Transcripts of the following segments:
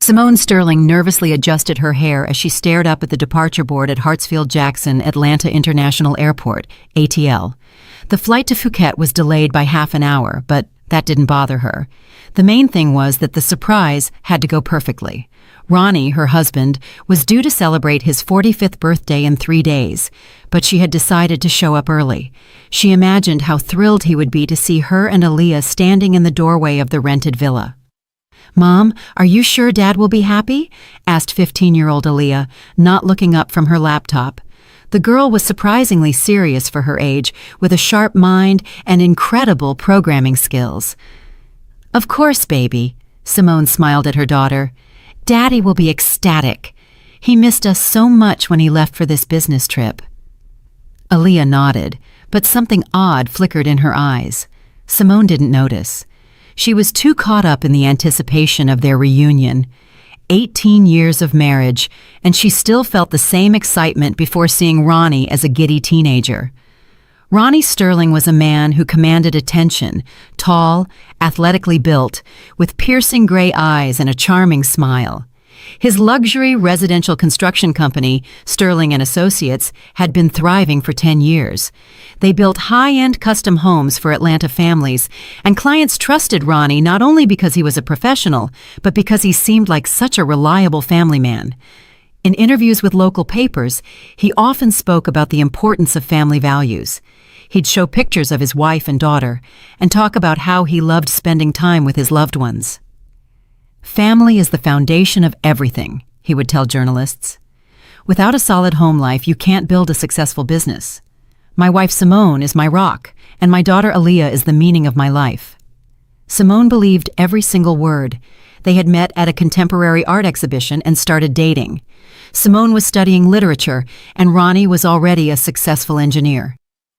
Simone Sterling nervously adjusted her hair as she stared up at the departure board at Hartsfield-Jackson Atlanta International Airport, ATL. The flight to Phuket was delayed by half an hour, but that didn't bother her. The main thing was that the surprise had to go perfectly. Ronnie, her husband, was due to celebrate his 45th birthday in 3 days, but she had decided to show up early. She imagined how thrilled he would be to see her and Aaliyah standing in the doorway of the rented villa. "Mom, are you sure Dad will be happy?" asked 15-year-old Aaliyah, not looking up from her laptop. The girl was surprisingly serious for her age, with a sharp mind and incredible programming skills. "Of course, baby," Simone smiled at her daughter. "Daddy will be ecstatic. He missed us so much when he left for this business trip." Aaliyah nodded, but something odd flickered in her eyes. Simone didn't notice. She was too caught up in the anticipation of their reunion. 18 years of marriage, and she still felt the same excitement before seeing Ronnie as a giddy teenager. Ronnie Sterling was a man who commanded attention, tall, athletically built, with piercing gray eyes and a charming smile. His luxury residential construction company, Sterling & Associates, had been thriving for 10 years. They built high-end custom homes for Atlanta families, and clients trusted Ronnie not only because he was a professional, but because he seemed like such a reliable family man. In interviews with local papers, he often spoke about the importance of family values. He'd show pictures of his wife and daughter, and talk about how he loved spending time with his loved ones. "Family is the foundation of everything," he would tell journalists. "Without a solid home life, you can't build a successful business. My wife Simone is my rock, and my daughter Aaliyah is the meaning of my life." Simone believed every single word. They had met at a contemporary art exhibition and started dating. Simone was studying literature, and Ronnie was already a successful engineer.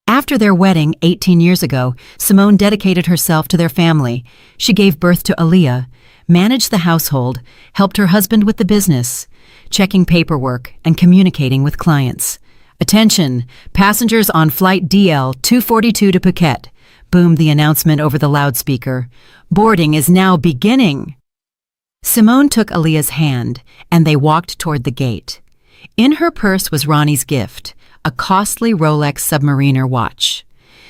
After their wedding 18 years ago, Simone dedicated herself to their family. She gave birth to Aaliyah, managed the household, helped her husband with the business, checking paperwork and communicating with clients. "Attention, passengers on flight DL 242 to Phuket," boomed the announcement over the loudspeaker. "Boarding is now beginning." Simone took Aaliyah's hand, and they walked toward the gate. In her purse was Ronnie's gift, a costly Rolex Submariner watch.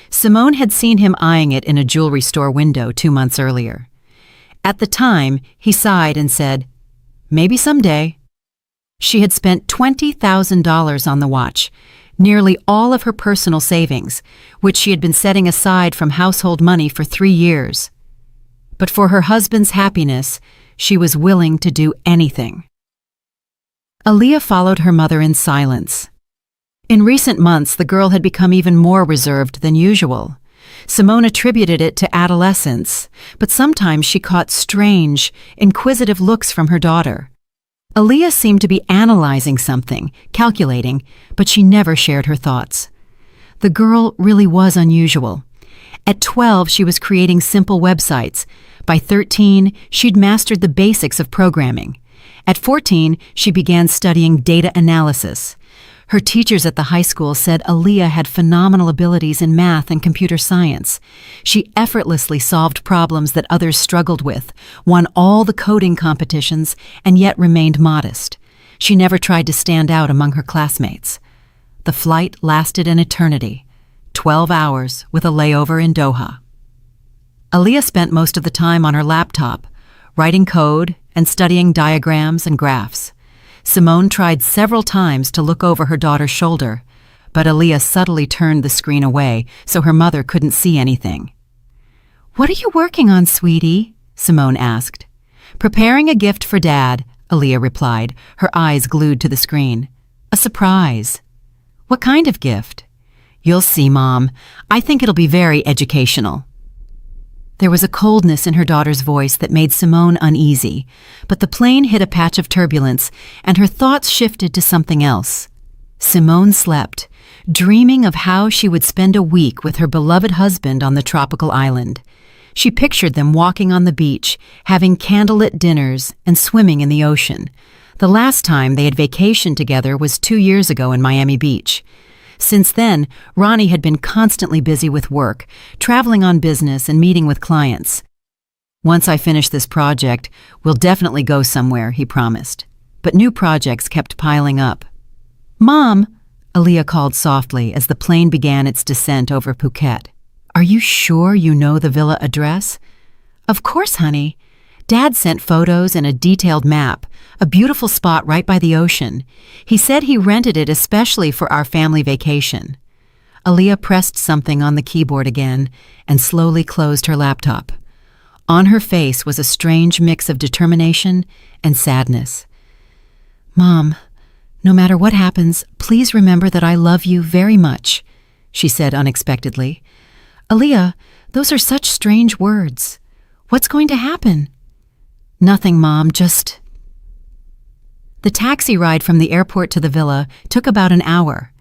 Simone had seen him eyeing it in a jewelry store window 2 months earlier. At the time, he sighed and said, "Maybe someday." She had spent $20,000 on the watch, nearly all of her personal savings, which she had been setting aside from household money for 3 years. But for her husband's happiness, she was willing to do anything. Aaliyah followed her mother in silence. In recent months, the girl had become even more reserved than usual. Simone attributed it to adolescence, but sometimes she caught strange, inquisitive looks from her daughter. Aaliyah seemed to be analyzing something, calculating, but she never shared her thoughts. The girl really was unusual. At 12, she was creating simple websites. By 13, she'd mastered the basics of programming. At 14, she began studying data analysis. Her teachers at the high school said Aaliyah had phenomenal abilities in math and computer science. She effortlessly solved problems that others struggled with, won all the coding competitions, and yet remained modest. She never tried to stand out among her classmates. The flight lasted an eternity, 12 hours with a layover in Doha. Aaliyah spent most of the time on her laptop, writing code and studying diagrams and graphs. Simone tried several times to look over her daughter's shoulder, but Aaliyah subtly turned the screen away so her mother couldn't see anything. "What are you working on, sweetie?" Simone asked. "Preparing a gift for Dad," Aaliyah replied, her eyes glued to the screen. "A surprise." "What kind of gift?" "You'll see, Mom. I think it'll be very educational." There was a coldness in her daughter's voice that made Simone uneasy, but the plane hit a patch of turbulence, and her thoughts shifted to something else. Simone slept, dreaming of how she would spend a week with her beloved husband on the tropical island. She pictured them walking on the beach, having candlelit dinners, and swimming in the ocean. The last time they had vacationed together was 2 years ago in Miami Beach. Since then, Ronnie had been constantly busy with work, traveling on business and meeting with clients. Once I finish this project, we'll definitely go somewhere, he promised. But new projects kept piling up. Mom, Aaliyah called softly as the plane began its descent over Phuket. Are you sure you know the villa address? Of course, honey. Dad sent photos and a detailed map, a beautiful spot right by the ocean. He said he rented it especially for our family vacation. Aaliyah pressed something on the keyboard again and slowly closed her laptop. On her face was a strange mix of determination and sadness. Mom, no matter what happens, please remember that I love you very much, she said unexpectedly. Aaliyah, those are such strange words. What's going to happen? Nothing, Mom, just... The taxi ride from the airport to the villa took about an hour.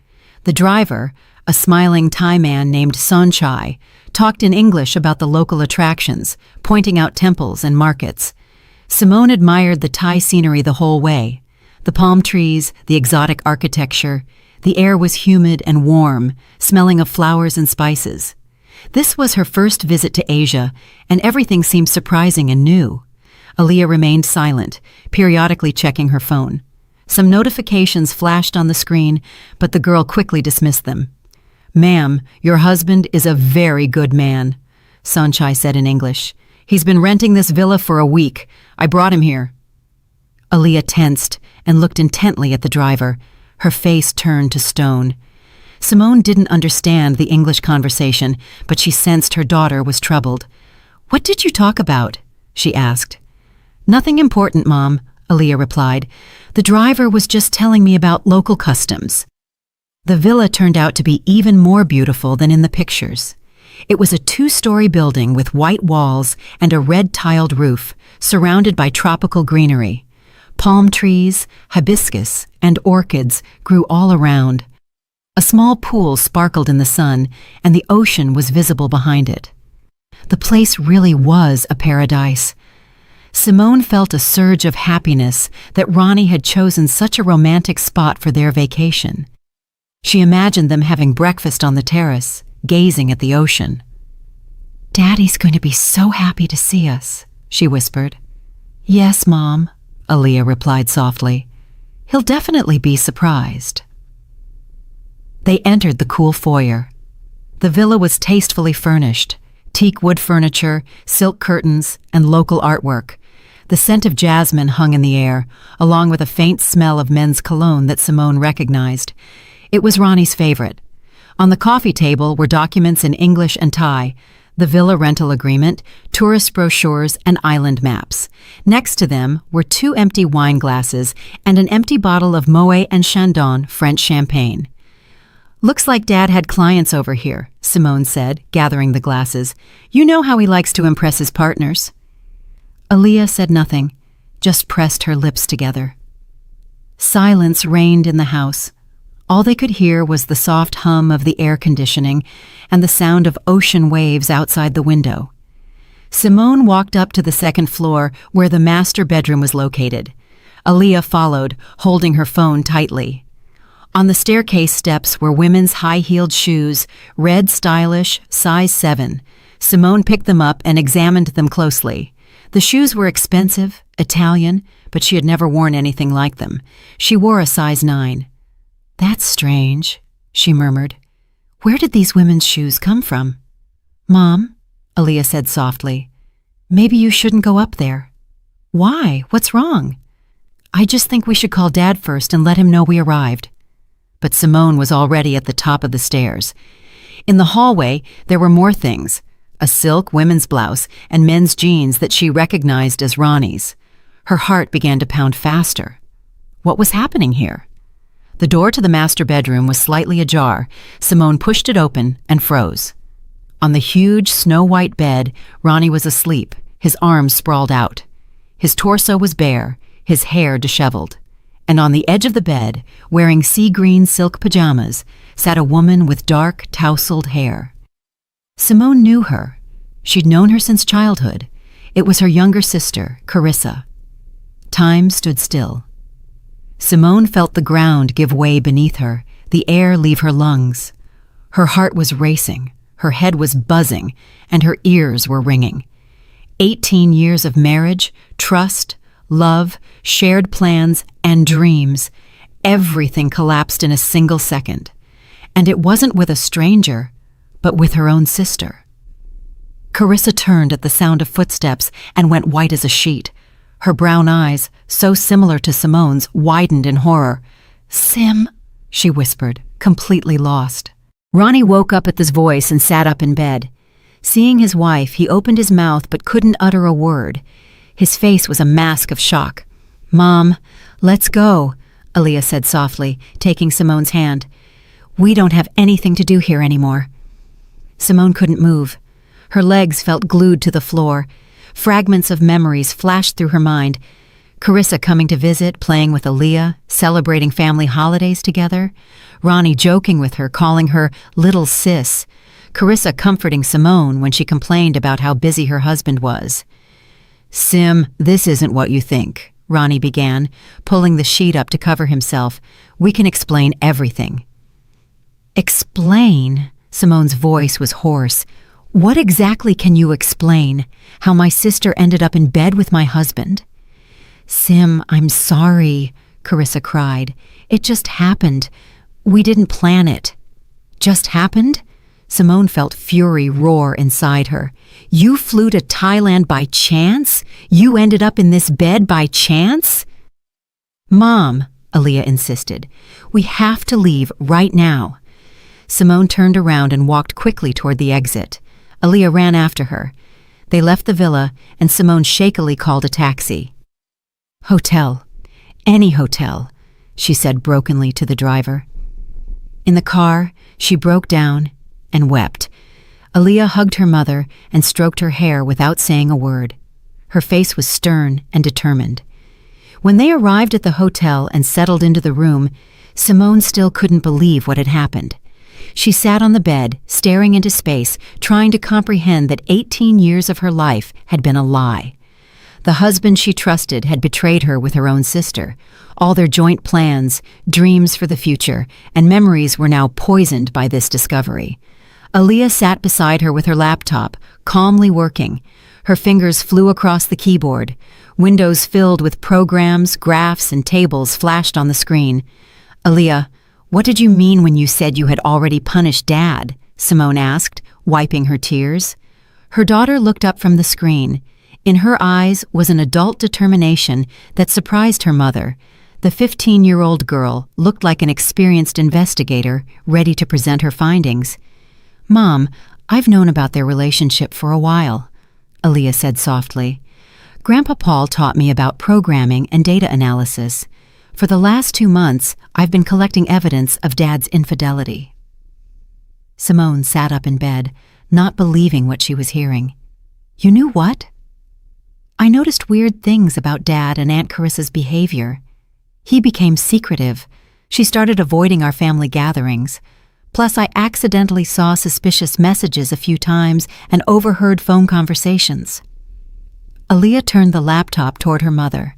The driver, a smiling Thai man named Sonchai, talked in English about the local attractions, pointing out temples and markets. Simone admired the Thai scenery the whole way. The palm trees, the exotic architecture. The air was humid and warm, smelling of flowers and spices. This was her first visit to Asia, and everything seemed surprising and new. Aaliyah remained silent, periodically checking her phone. Some notifications flashed on the screen, but the girl quickly dismissed them. Ma'am, your husband is a very good man, Sonchai said in English. He's been renting this villa for a week. I brought him here. Aaliyah tensed and looked intently at the driver. Her face turned to stone. Simone didn't understand the English conversation, but she sensed her daughter was troubled. What did you talk about? She asked. Nothing important, Mom, Aaliyah replied. The driver was just telling me about local customs. The villa turned out to be even more beautiful than in the pictures. It was a 2-story building with white walls and a red-tiled roof, surrounded by tropical greenery. Palm trees, hibiscus, and orchids grew all around. A small pool sparkled in the sun, and the ocean was visible behind it. The place really was a paradise. Simone felt a surge of happiness that Ronnie had chosen such a romantic spot for their vacation. She imagined them having breakfast on the terrace, gazing at the ocean. Daddy's going to be so happy to see us, she whispered. Yes, Mom, Aaliyah replied softly. He'll definitely be surprised. They entered the cool foyer. The villa was tastefully furnished, teak wood furniture, silk curtains, and local artwork. The scent of jasmine hung in the air, along with a faint smell of men's cologne that Simone recognized. It was Ronnie's favorite. On the coffee table were documents in English and Thai, the villa rental agreement, tourist brochures, and island maps. Next to them were 2 empty wine glasses and an empty bottle of Moet and Chandon French champagne. Looks like Dad had clients over here, Simone said, gathering the glasses. You know how he likes to impress his partners. Aaliyah said nothing, just pressed her lips together. Silence reigned in the house. All they could hear was the soft hum of the air conditioning and the sound of ocean waves outside the window. Simone walked up to the second floor where the master bedroom was located. Aaliyah followed, holding her phone tightly. On the staircase steps were women's high-heeled shoes, red stylish, size 7. Simone picked them up and examined them closely. The shoes were expensive, Italian, but she had never worn anything like them. She wore a size 9. That's strange, she murmured. Where did these women's shoes come from? Mom, Aaliyah said softly, maybe you shouldn't go up there. Why? What's wrong? I just think we should call Dad first and let him know we arrived. But Simone was already at the top of the stairs. In the hallway, there were more things, a silk women's blouse and men's jeans that she recognized as Ronnie's. Her heart began to pound faster. What was happening here? The door to the master bedroom was slightly ajar. Simone pushed it open and froze. On the huge snow-white bed, Ronnie was asleep, his arms sprawled out. His torso was bare, his hair disheveled. And on the edge of the bed, wearing sea-green silk pajamas, sat a woman with dark, tousled hair. Simone knew her. She'd known her since childhood. It was her younger sister, Carissa. Time stood still. Simone felt the ground give way beneath her, the air leave her lungs. Her heart was racing, her head was buzzing, and her ears were ringing. 18 years of marriage, trust, love, shared plans, and dreams. Everything collapsed in a single second. And it wasn't with a stranger, but with her own sister. Carissa turned at the sound of footsteps and went white as a sheet. Her brown eyes, so similar to Simone's, widened in horror. "Sim," she whispered, completely lost. Ronnie woke up at this voice and sat up in bed. Seeing his wife, he opened his mouth but couldn't utter a word. His face was a mask of shock. "Mom, let's go," Aaliyah said softly, taking Simone's hand. "We don't have anything to do here anymore." Simone couldn't move. Her legs felt glued to the floor. Fragments of memories flashed through her mind. Carissa coming to visit, playing with Aaliyah, celebrating family holidays together. Ronnie joking with her, calling her little sis. Carissa comforting Simone when she complained about how busy her husband was. "Sim, this isn't what you think," Ronnie began, pulling the sheet up to cover himself. "We can explain everything." "Explain?" Simone's voice was hoarse. "What exactly can you explain? How my sister ended up in bed with my husband?" "Sim, I'm sorry," Carissa cried. "It just happened. We didn't plan it." "Just happened?" Simone felt fury roar inside her. "You flew to Thailand by chance? You ended up in this bed by chance?" "Mom," Aaliyah insisted, "we have to leave right now." Simone turned around and walked quickly toward the exit. Aaliyah ran after her. They left the villa, and Simone shakily called a taxi. "Hotel. Any hotel," she said brokenly to the driver. In the car, she broke down and wept. Aaliyah hugged her mother and stroked her hair without saying a word. Her face was stern and determined. When they arrived at the hotel and settled into the room, Simone still couldn't believe what had happened. She sat on the bed, staring into space, trying to comprehend that 18 years of her life had been a lie. The husband she trusted had betrayed her with her own sister. All their joint plans, dreams for the future, and memories were now poisoned by this discovery. Aaliyah sat beside her with her laptop, calmly working. Her fingers flew across the keyboard. Windows filled with programs, graphs, and tables flashed on the screen. "Aaliyah, what did you mean when you said you had already punished Dad?" Simone asked, wiping her tears. Her daughter looked up from the screen. In her eyes was an adult determination that surprised her mother. The 15-year-old girl looked like an experienced investigator, ready to present her findings. "Mom, I've known about their relationship for a while," Aaliyah said softly. "Grandpa Paul taught me about programming and data analysis. For the last 2 months, I've been collecting evidence of Dad's infidelity." Simone sat up in bed, not believing what she was hearing. "You knew what?" "I noticed weird things about Dad and Aunt Carissa's behavior. He became secretive. She started avoiding our family gatherings. Plus, I accidentally saw suspicious messages a few times and overheard phone conversations." Aaliyah turned the laptop toward her mother.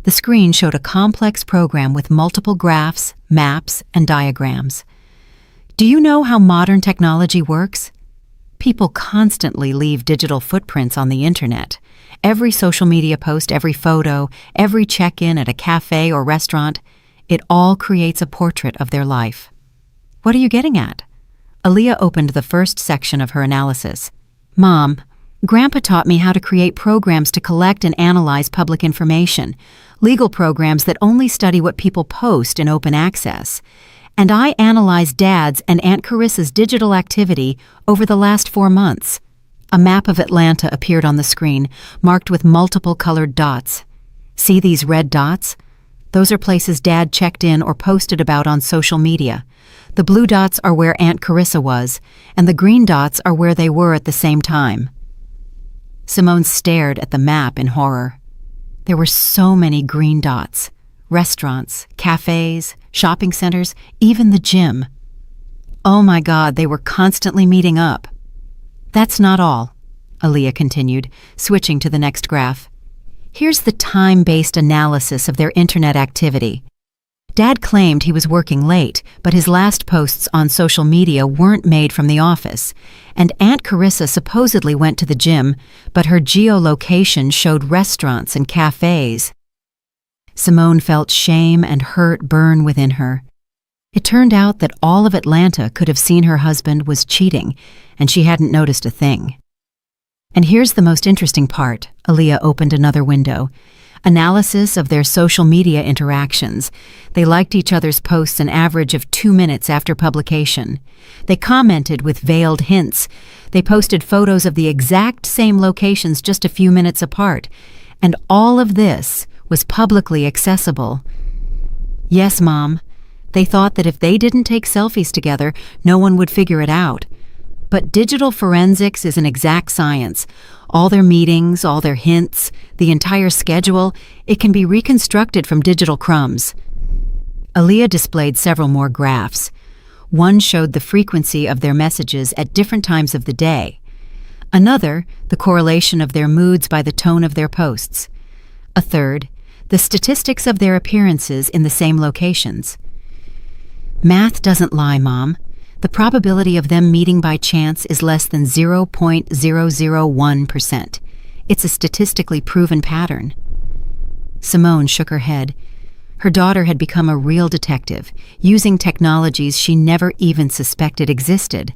The screen showed a complex program with multiple graphs, maps, and diagrams. "Do you know how modern technology works? People constantly leave digital footprints on the internet. Every social media post, every photo, every check-in at a cafe or restaurant, it all creates a portrait of their life." "What are you getting at?" Aaliyah opened the first section of her analysis. "Mom, Grandpa taught me how to create programs to collect and analyze public information, legal programs that only study what people post in open access. And I analyzed Dad's and Aunt Carissa's digital activity over the last 4 months. A map of Atlanta appeared on the screen, marked with multiple colored dots. "See these red dots? Those are places Dad checked in or posted about on social media. The blue dots are where Aunt Carissa was, and the green dots are where they were at the same time." Simone stared at the map in horror. There were so many green dots. Restaurants, cafes, shopping centers, even the gym. Oh my God, they were constantly meeting up. "That's not all," Aaliyah continued, switching to the next graph. "Here's the time-based analysis of their internet activity. Dad claimed he was working late, but his last posts on social media weren't made from the office, and Aunt Carissa supposedly went to the gym, but her geolocation showed restaurants and cafes. Simone felt shame and hurt burn within her. It turned out that all of Atlanta could have seen her husband was cheating, and she hadn't noticed a thing. And here's the most interesting part. Aaliyah opened another window. Analysis of their social media interactions. They liked each other's posts an average of 2 minutes after publication. They commented with veiled hints. They posted photos of the exact same locations just a few minutes apart. And all of this was publicly accessible. Yes, Mom. They thought that if they didn't take selfies together, no one would figure it out. But digital forensics is an exact science. All their meetings, all their hints, the entire schedule, it can be reconstructed from digital crumbs. Aaliyah displayed several more graphs. One showed the frequency of their messages at different times of the day. Another, the correlation of their moods by the tone of their posts. A third, the statistics of their appearances in the same locations. Math doesn't lie, Mom. The probability of them meeting by chance is less than 0.001%. It's a statistically proven pattern. Simone shook her head. Her daughter had become a real detective, using technologies she never even suspected existed.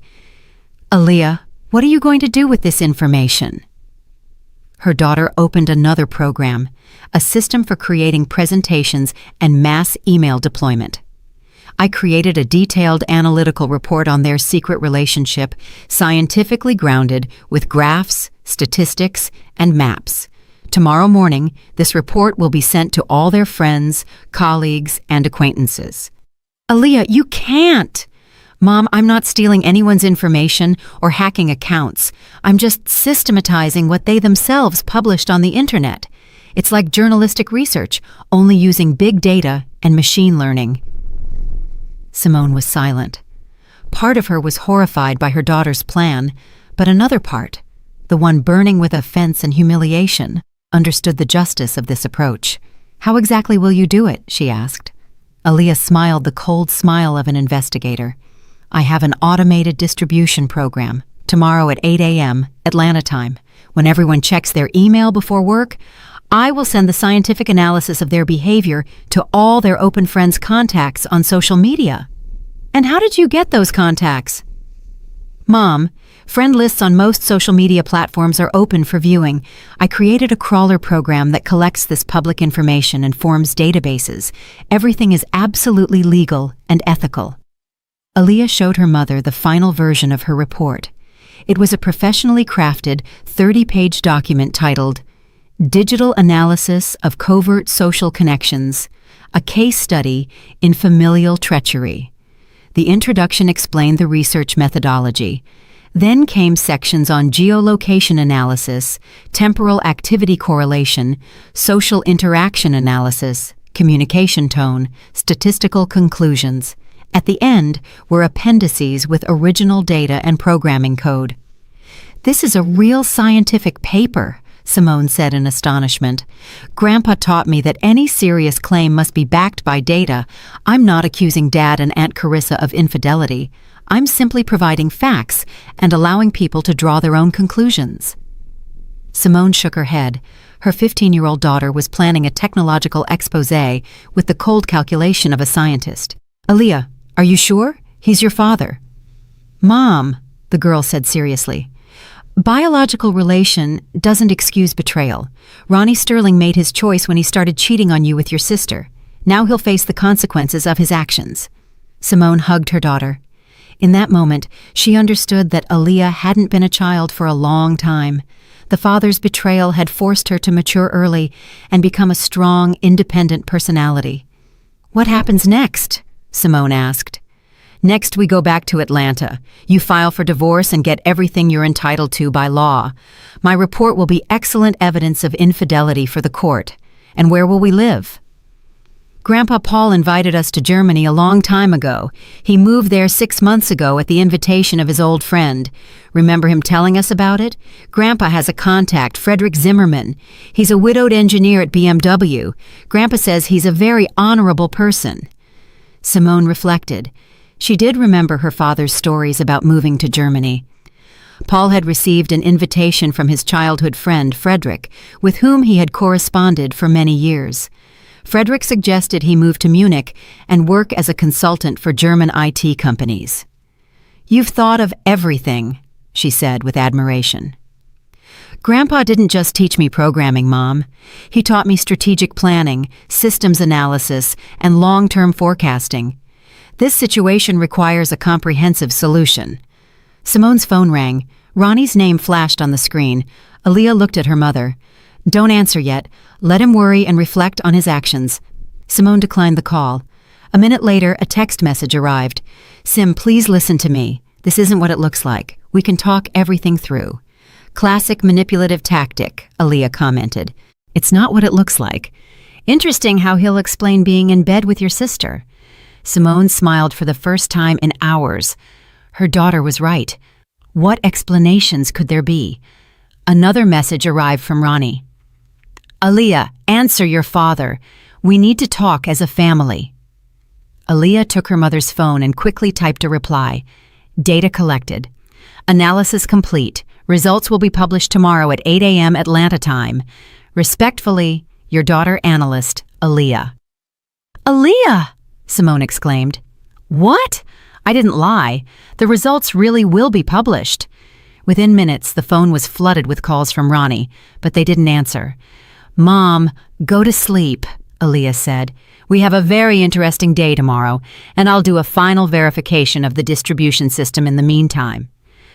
Aaliyah, what are you going to do with this information? Her daughter opened another program, a system for creating presentations and mass email deployment. I created a detailed analytical report on their secret relationship, scientifically grounded with graphs, statistics, and maps. Tomorrow morning, this report will be sent to all their friends, colleagues, and acquaintances. Aaliyah, you can't! Mom, I'm not stealing anyone's information or hacking accounts. I'm just systematizing what they themselves published on the internet. It's like journalistic research, only using big data and machine learning. Simone was silent. Part of her was horrified by her daughter's plan, but another part, the one burning with offense and humiliation, understood the justice of this approach. How exactly will you do it? She asked. Aaliyah smiled the cold smile of an investigator. I have an automated distribution program, tomorrow at 8 a.m., Atlanta time. When everyone checks their email before work, I will send the scientific analysis of their behavior to all their open friends' contacts on social media. And how did you get those contacts? Mom, friend lists on most social media platforms are open for viewing. I created a crawler program that collects this public information and forms databases. Everything is absolutely legal and ethical. Aaliyah showed her mother the final version of her report. It was a professionally crafted 30-page document titled Digital Analysis of Covert Social Connections, a Case Study in Familial Treachery. The introduction explained the research methodology. Then came sections on geolocation analysis, temporal activity correlation, social interaction analysis, communication tone, statistical conclusions. At the end were appendices with original data and programming code. This is a real scientific paper, Simone said in astonishment. Grandpa taught me that any serious claim must be backed by data. I'm not accusing Dad and Aunt Carissa of infidelity. I'm simply providing facts and allowing people to draw their own conclusions. Simone shook her head. Her 15-year-old daughter was planning a technological exposé with the cold calculation of a scientist. Aaliyah, are you sure? He's your father. Mom, the girl said seriously. Biological relation doesn't excuse betrayal. Ronnie Sterling made his choice when he started cheating on you with your sister. Now he'll face the consequences of his actions. Simone hugged her daughter. In that moment, she understood that Aaliyah hadn't been a child for a long time. The father's betrayal had forced her to mature early and become a strong, independent personality. What happens next? Simone asked. Next, we go back to Atlanta. You file for divorce and get everything you're entitled to by law. My report will be excellent evidence of infidelity for the court. And where will we live? Grandpa Paul invited us to Germany a long time ago. He moved there 6 months ago at the invitation of his old friend. Remember him telling us about it? Grandpa has a contact, Frederick Zimmerman. He's a widowed engineer at BMW. Grandpa says he's a very honorable person. Simone reflected. She did remember her father's stories about moving to Germany. Paul had received an invitation from his childhood friend, Frederick, with whom he had corresponded for many years. Frederick suggested he move to Munich and work as a consultant for German IT companies. "You've thought of everything," she said with admiration. "Grandpa didn't just teach me programming, Mom. He taught me strategic planning, systems analysis, and long-term forecasting. This situation requires a comprehensive solution." Simone's phone rang. Ronnie's name flashed on the screen. Aaliyah looked at her mother. "Don't answer yet. Let him worry and reflect on his actions." Simone declined the call. A minute later, a text message arrived. "Sim, please listen to me. This isn't what it looks like. We can talk everything through." "Classic manipulative tactic," Aaliyah commented. "It's not what it looks like. Interesting how he'll explain being in bed with your sister." Simone smiled for the first time in hours. Her daughter was right. What explanations could there be? Another message arrived from Ronnie. "Aaliyah, answer your father. We need to talk as a family." Aaliyah took her mother's phone and quickly typed a reply. "Data collected. Analysis complete. Results will be published tomorrow at 8 a.m. Atlanta time. Respectfully, your daughter analyst, Aaliyah." "Aaliyah!" Simone exclaimed. "What? I didn't lie. The results really will be published." Within minutes, the phone was flooded with calls from Ronnie, but they didn't answer. "Mom, go to sleep," Aaliyah said. "We have a very interesting day tomorrow, and I'll do a final verification of the distribution system in the meantime."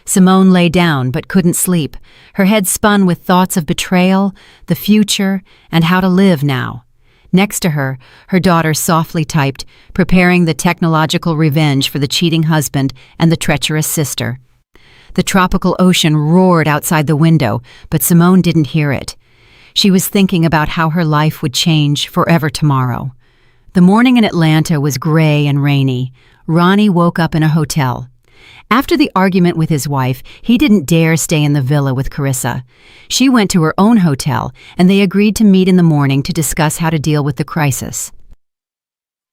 Simone lay down but couldn't sleep. Her head spun with thoughts of betrayal, the future, and how to live now. Next to her, her daughter softly typed, preparing the technological revenge for the cheating husband and the treacherous sister. The tropical ocean roared outside the window, but Simone didn't hear it. She was thinking about how her life would change forever tomorrow. The morning in Atlanta was gray and rainy. Ronnie woke up in a hotel. After the argument with his wife, he didn't dare stay in the villa with Carissa. She went to her own hotel, and they agreed to meet in the morning to discuss how to deal with the crisis.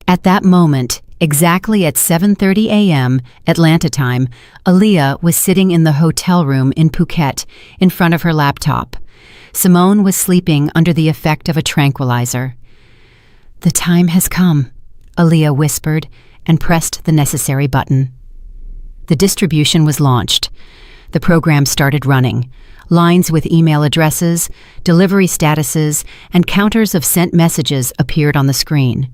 At that moment, exactly at 7:30 a.m. Atlanta time, Aaliyah was sitting in the hotel room in Phuket, in front of her laptop. Simone was sleeping under the effect of a tranquilizer. "The time has come," Aaliyah whispered and pressed the necessary button. The distribution was launched. The program started running. Lines with email addresses, delivery statuses, and counters of sent messages appeared on the screen.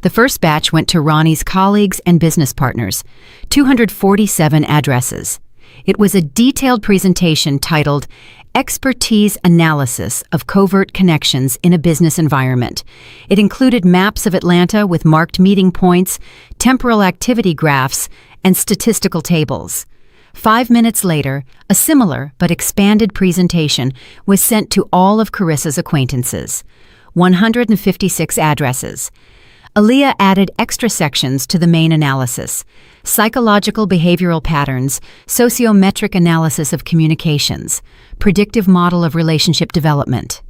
The first batch went to Ronnie's colleagues and business partners, 247 addresses. It was a detailed presentation titled Expertise Analysis of Covert Connections in a Business Environment. It included maps of Atlanta with marked meeting points, temporal activity graphs, and statistical tables. 5 minutes later, a similar but expanded presentation was sent to all of Carissa's acquaintances. 156 addresses. Aaliyah added extra sections to the main analysis: psychological behavioral patterns, sociometric analysis of communications, predictive model of relationship development.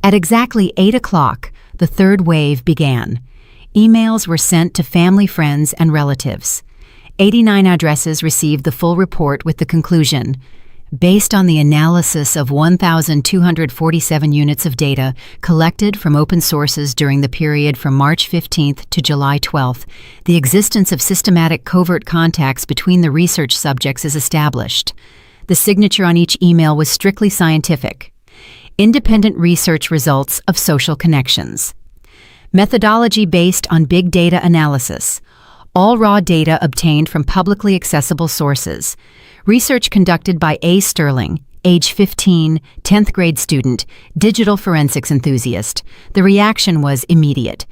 At exactly 8 o'clock, the third wave began. Emails were sent to family, friends, and relatives. 89 addresses received the full report with the conclusion: based on the analysis of 1,247 units of data collected from open sources during the period from March 15th to July 12th, the existence of systematic covert contacts between the research subjects is established. The signature on each email was strictly scientific. Independent research results of social connections. Methodology based on big data analysis. All raw data obtained from publicly accessible sources. Research conducted by A. Sterling, age 15, 10th grade student, digital forensics enthusiast. The reaction was immediate.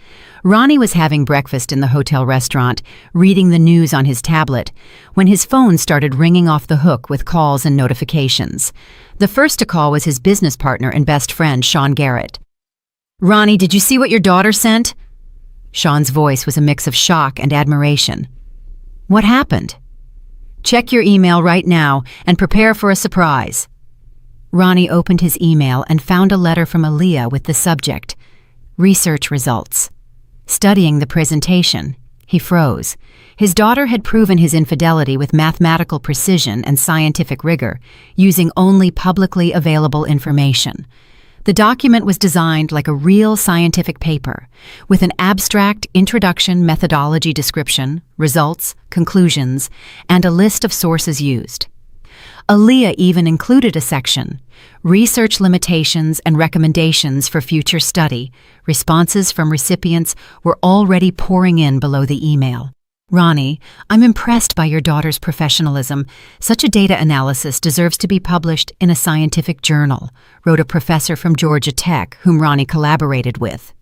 Ronnie was having breakfast in the hotel restaurant, reading the news on his tablet, when his phone started ringing off the hook with calls and notifications. The first to call was his business partner and best friend, Sean Garrett. "Ronnie, did you see what your daughter sent?" Sean's voice was a mix of shock and admiration. "What happened?" "Check your email right now and prepare for a surprise." Ronnie opened his email and found a letter from Aaliyah with the subject: Research Results. Studying the presentation, He froze. His daughter had proven his infidelity with mathematical precision and scientific rigor, using only publicly available information. The document was designed like a real scientific paper, with an abstract introduction methodology description, results, conclusions, and a list of sources used. Aaliyah even included a section, research limitations and recommendations for future study. Responses from recipients were already pouring in below the email. Ronnie, I'm impressed by your daughter's professionalism. Such a data analysis deserves to be published in a scientific journal, wrote a professor from Georgia Tech whom Ronnie collaborated with.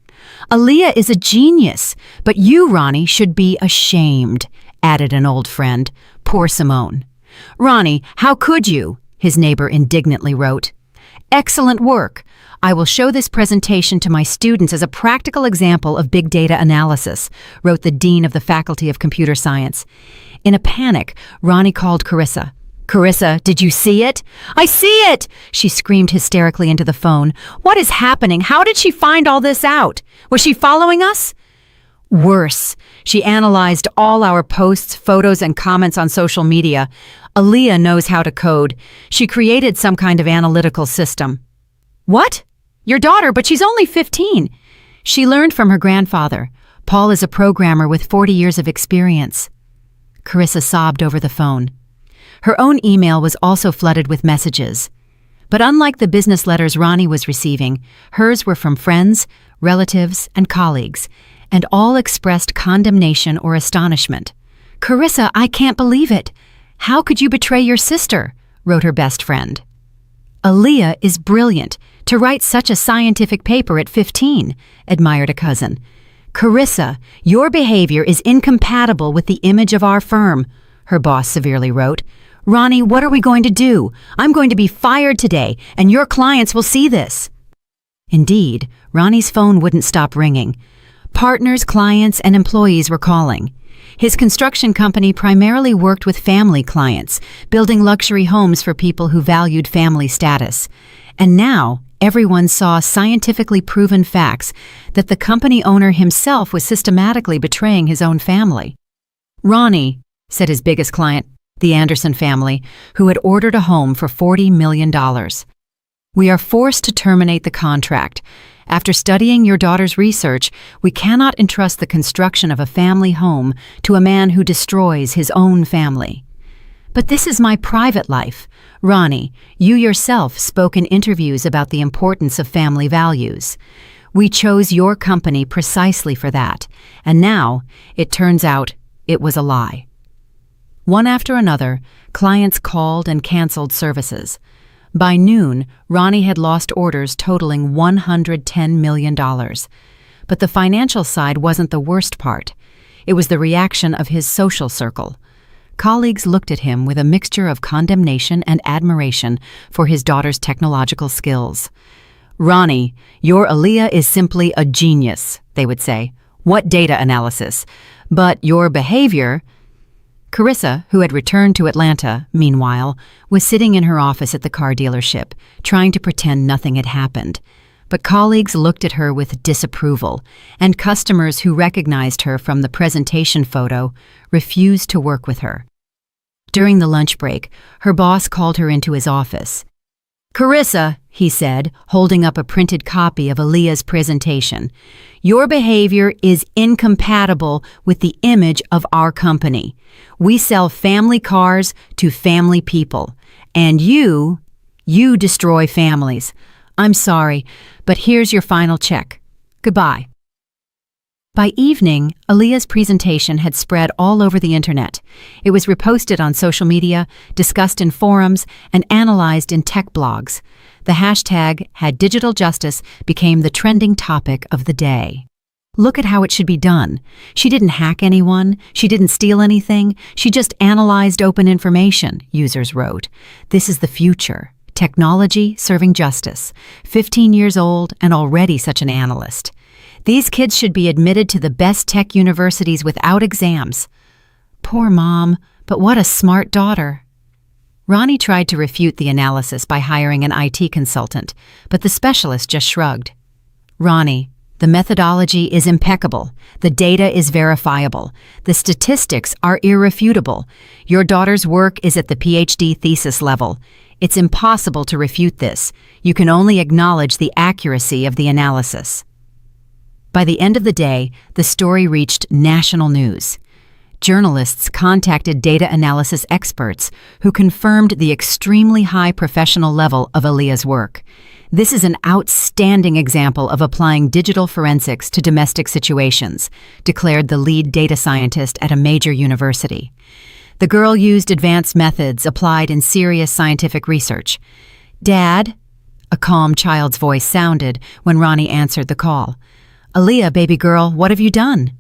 Aaliyah is a genius, but you, Ronnie, should be ashamed, added an old friend. Poor Simone. Ronnie, how could you? His neighbor indignantly wrote. Excellent work. I will show this presentation to my students as a practical example of big data analysis, wrote the dean of the Faculty of Computer Science. In a panic, Ronnie called Carissa. Carissa, did you see it? I see it! She screamed hysterically into the phone. What is happening? How did she find all this out? Was she following us? Worse, she analyzed all our posts, photos, and comments on social media. Aaliyah knows how to code. She created some kind of analytical system. What? Your daughter, but she's only 15. She learned from her grandfather. Paul is a programmer with 40 years of experience. Carissa sobbed over the phone. Her own email was also flooded with messages. But unlike the business letters Ronnie was receiving, hers were from friends, relatives, and colleagues, and all expressed condemnation or astonishment. Carissa, I can't believe it. How could you betray your sister? Wrote her best friend. Aaliyah is brilliant to write such a scientific paper at 15, admired a cousin. Carissa, your behavior is incompatible with the image of our firm, her boss severely wrote. Ronnie, what are we going to do? I'm going to be fired today, and your clients will see this. Indeed, Ronnie's phone wouldn't stop ringing. Partners, clients, and employees were calling. His construction company primarily worked with family clients, building luxury homes for people who valued family status. And now, everyone saw scientifically proven facts that the company owner himself was systematically betraying his own family. Ronnie, said his biggest client, the Anderson family, who had ordered a home for $40 million. We are forced to terminate the contract. After studying your daughter's research, we cannot entrust the construction of a family home to a man who destroys his own family. But this is my private life. Ronnie, you yourself spoke in interviews about the importance of family values. We chose your company precisely for that, and now it turns out it was a lie. One after another, clients called and canceled services. By noon, Ronnie had lost orders totaling $110 million. But the financial side wasn't the worst part. It was the reaction of his social circle. Colleagues looked at him with a mixture of condemnation and admiration for his daughter's technological skills. Ronnie, your Aaliyah is simply a genius, they would say. What data analysis? But your behavior... Carissa, who had returned to Atlanta, meanwhile, was sitting in her office at the car dealership, trying to pretend nothing had happened. But colleagues looked at her with disapproval, and customers who recognized her from the presentation photo refused to work with her. During the lunch break, her boss called her into his office. Carissa, he said, holding up a printed copy of Aaliyah's presentation, your behavior is incompatible with the image of our company. We sell family cars to family people, and you destroy families. I'm sorry, but here's your final check. Goodbye. By evening, Aaliyah's presentation had spread all over the internet. It was reposted on social media, discussed in forums, and analyzed in tech blogs. The hashtag #HadDigitalJustice became the trending topic of the day. Look at how it should be done. She didn't hack anyone. She didn't steal anything. She just analyzed open information, users wrote. This is the future. Technology serving justice. 15 years old and already such an analyst. These kids should be admitted to the best tech universities without exams. Poor mom, but what a smart daughter. Ronnie tried to refute the analysis by hiring an IT consultant, but the specialist just shrugged. Ronnie, The methodology is impeccable. The data is verifiable. The statistics are irrefutable. Your daughter's work is at the PhD thesis level. It's impossible to refute this. You can only acknowledge the accuracy of the analysis. By the end of the day, the story reached national news. Journalists contacted data analysis experts who confirmed the extremely high professional level of Aaliyah's work. This is an outstanding example of applying digital forensics to domestic situations, declared the lead data scientist at a major university. The girl used advanced methods applied in serious scientific research. "Dad?" a calm child's voice sounded when Ronnie answered the call. "Aaliyah, baby girl, what have you done?"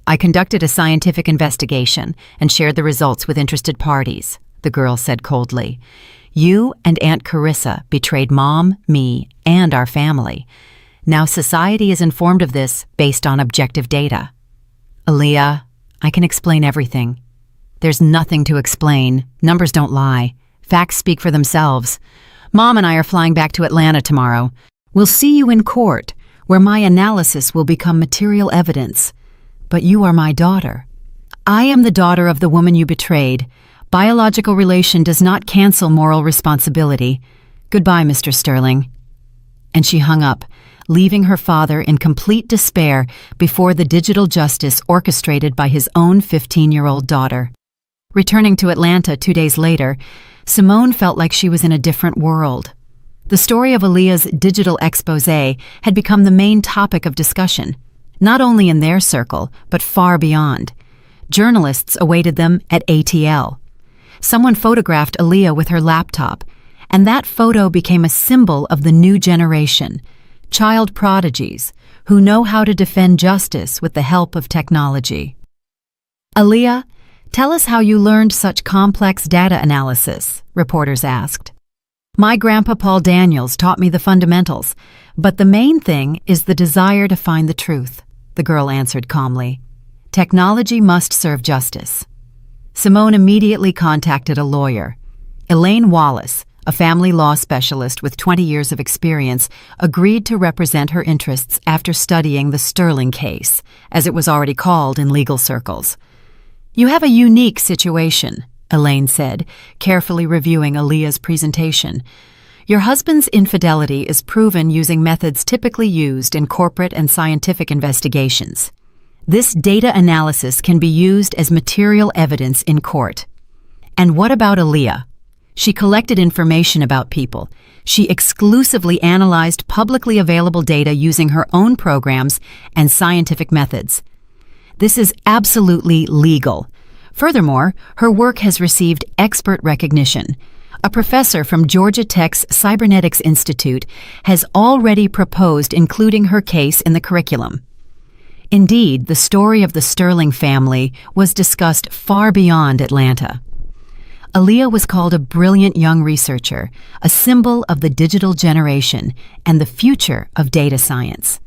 "I conducted a scientific investigation and shared the results with interested parties," the girl said coldly. "You and Aunt Carissa betrayed Mom, me, and our family. Now society is informed of this based on objective data." "Aaliyah, I can explain everything." "There's nothing to explain. Numbers don't lie. Facts speak for themselves. Mom and I are flying back to Atlanta tomorrow. We'll see you in court, where my analysis will become material evidence. But you are my daughter. I am the daughter of the woman you betrayed. Biological relation does not cancel moral responsibility. Goodbye, Mr. Sterling." And she hung up, leaving her father in complete despair before the digital justice orchestrated by his own 15-year-old daughter. Returning to Atlanta 2 days later, Simone felt like she was in a different world. The story of Aaliyah's digital exposé had become the main topic of discussion, not only in their circle, but far beyond. Journalists awaited them at ATL. Someone photographed Aaliyah with her laptop, and that photo became a symbol of the new generation, child prodigies who know how to defend justice with the help of technology. "Aaliyah, tell us how you learned such complex data analysis," reporters asked. "My grandpa Paul Daniels taught me the fundamentals, but the main thing is the desire to find the truth," the girl answered calmly. "Technology must serve justice." Simone immediately contacted a lawyer. Elaine Wallace, a family law specialist with 20 years of experience, agreed to represent her interests after studying the Sterling case, as it was already called in legal circles. "You have a unique situation," Elaine said, carefully reviewing Aaliyah's presentation. "Your husband's infidelity is proven using methods typically used in corporate and scientific investigations. This data analysis can be used as material evidence in court. And what about Aaliyah? She collected information about people. She exclusively analyzed publicly available data using her own programs and scientific methods. This is absolutely legal. Furthermore, her work has received expert recognition. A professor from Georgia Tech's Cybernetics Institute has already proposed including her case in the curriculum." Indeed, the story of the Sterling family was discussed far beyond Atlanta. Aaliyah was called a brilliant young researcher, a symbol of the digital generation and the future of data science.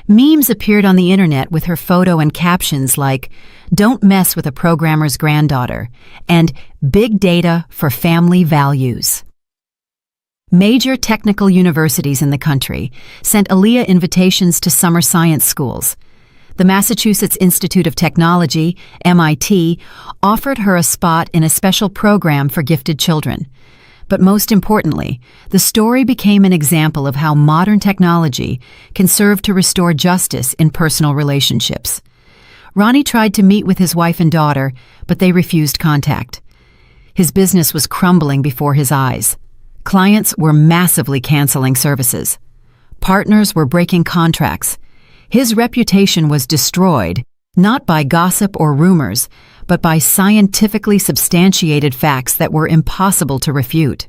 Memes appeared on the internet with her photo and captions like, "Don't mess with a programmer's granddaughter," and "Big data for family values." Major technical universities in the country sent Aaliyah invitations to summer science schools. The Massachusetts Institute of Technology, MIT, offered her a spot in a special program for gifted children. But most importantly, the story became an example of how modern technology can serve to restore justice in personal relationships. Ronnie tried to meet with his wife and daughter, but they refused contact. His business was crumbling before his eyes. Clients were massively canceling services. Partners were breaking contracts. His reputation was destroyed, not by gossip or rumors, but by scientifically substantiated facts that were impossible to refute.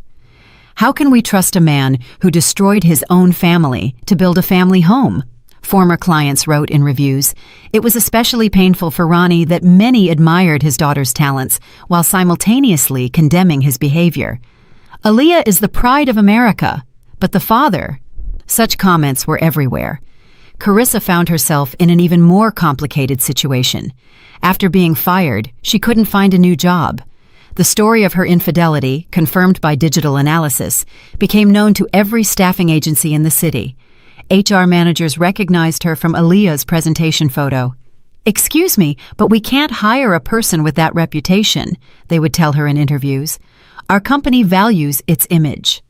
How can we trust a man who destroyed his own family to build a family home? Former clients wrote in reviews. It was especially painful for Ronnie that many admired his daughter's talents while simultaneously condemning his behavior. "Aaliyah is the pride of America, but the father..." Such comments were everywhere. Carissa found herself in an even more complicated situation. After being fired, she couldn't find a new job. The story of her infidelity, confirmed by digital analysis, became known to every staffing agency in the city. HR managers recognized her from Aaliyah's presentation photo. "Excuse me, but we can't hire a person with that reputation," they would tell her in interviews. "Our company values its image."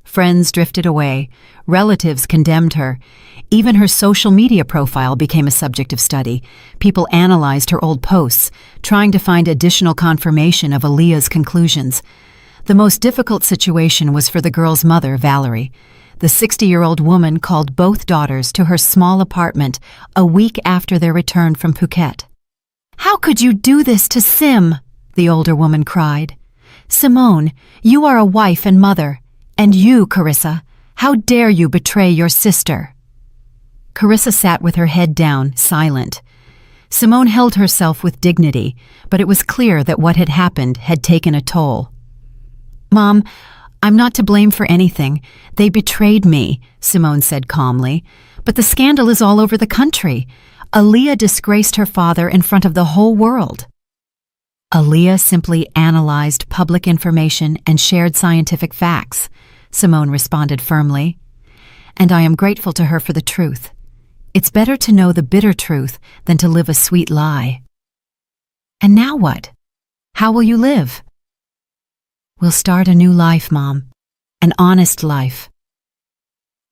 Friends drifted away. Relatives condemned her. Even her social media profile became a subject of study. People analyzed her old posts, trying to find additional confirmation of Aaliyah's conclusions. The most difficult situation was for the girl's mother, Valerie. The 60-year-old woman called both daughters to her small apartment a week after their return from Phuket. "How could you do this to Sim?" the older woman cried. "Simone, you are a wife and mother. And you, Carissa, how dare you betray your sister?" Carissa sat with her head down, silent. Simone held herself with dignity, but it was clear that what had happened had taken a toll. "Mom, I'm not to blame for anything. They betrayed me," Simone said calmly. "But the scandal is all over the country. Aaliyah disgraced her father in front of the whole world." "Aaliyah simply analyzed public information and shared scientific facts," Simone responded firmly. "And I am grateful to her for the truth. It's better to know the bitter truth than to live a sweet lie." "And now what? How will you live?" "We'll start a new life, Mom. An honest life."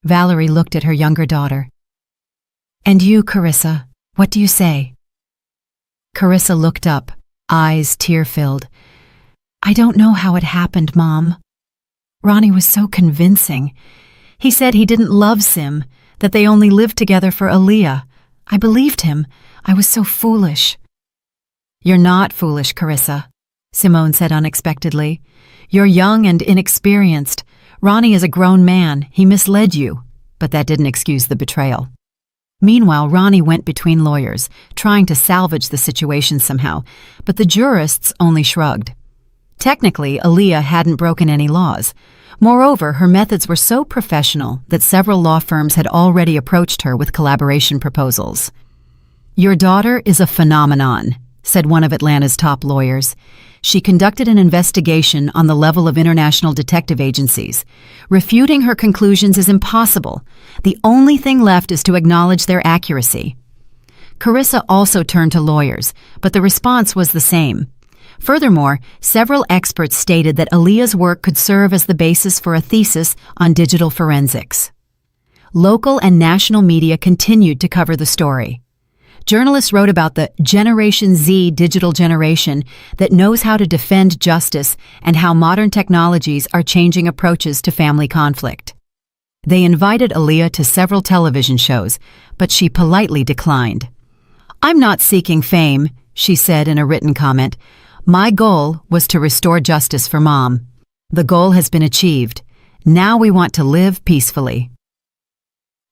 Valerie looked at her younger daughter. "And you, Carissa, what do you say?" Carissa looked up, eyes tear-filled. "I don't know how it happened, Mom. Ronnie was so convincing. He said he didn't love Sim, that they only lived together for Aaliyah. I believed him. I was so foolish." "You're not foolish, Carissa," Simone said unexpectedly. "You're young and inexperienced. Ronnie is a grown man. He misled you, but that didn't excuse the betrayal." Meanwhile, Ronnie went between lawyers, trying to salvage the situation somehow, but the jurists only shrugged. Technically, Aaliyah hadn't broken any laws. Moreover, her methods were so professional that several law firms had already approached her with collaboration proposals. "Your daughter is a phenomenon," said one of Atlanta's top lawyers. "She conducted an investigation on the level of international detective agencies. Refuting her conclusions is impossible. The only thing left is to acknowledge their accuracy." Carissa also turned to lawyers, but the response was the same. Furthermore, several experts stated that Aaliyah's work could serve as the basis for a thesis on digital forensics. Local and national media continued to cover the story. Journalists wrote about the Generation Z digital generation that knows how to defend justice and how modern technologies are changing approaches to family conflict. They invited Aaliyah to several television shows, but she politely declined. "I'm not seeking fame," she said in a written comment. "My goal was to restore justice for Mom. The goal has been achieved. Now we want to live peacefully."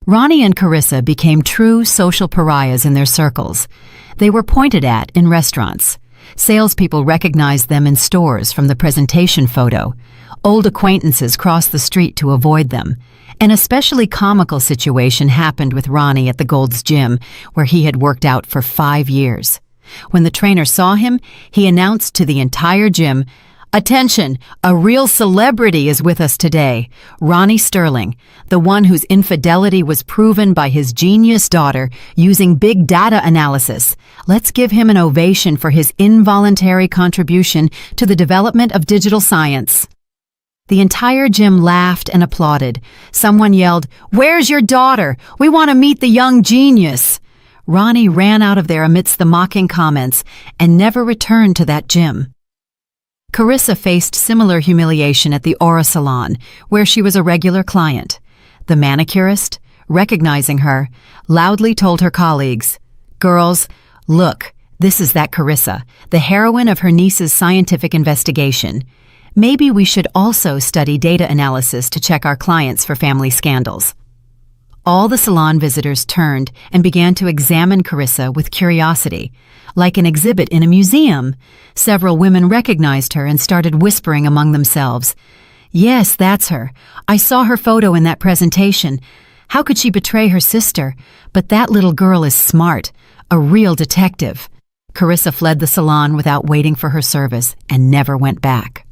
Ronnie and Carissa became true social pariahs in their circles. They were pointed at in restaurants. Salespeople recognized them in stores from the presentation photo. Old acquaintances crossed the street to avoid them. An especially comical situation happened with Ronnie at the Gold's Gym, where he had worked out for 5 years. When the trainer saw him, he announced to the entire gym, "Attention, a real celebrity is with us today. Ronnie Sterling, the one whose infidelity was proven by his genius daughter using big data analysis. Let's give him an ovation for his involuntary contribution to the development of digital science." The entire gym laughed and applauded. Someone yelled, "Where's your daughter? We want to meet the young genius." Ronnie ran out of there amidst the mocking comments and never returned to that gym. Carissa faced similar humiliation at the Aura Salon, where she was a regular client. The manicurist, recognizing her, loudly told her colleagues, "Girls, look, this is that Carissa, the heroine of her niece's scientific investigation. Maybe we should also study data analysis to check our clients for family scandals." All the salon visitors turned and began to examine Carissa with curiosity. Like an exhibit in a museum, several women recognized her and started whispering among themselves. "Yes, that's her. I saw her photo in that presentation. How could she betray her sister? But that little girl is smart, a real detective." Carissa fled the salon without waiting for her service and never went back.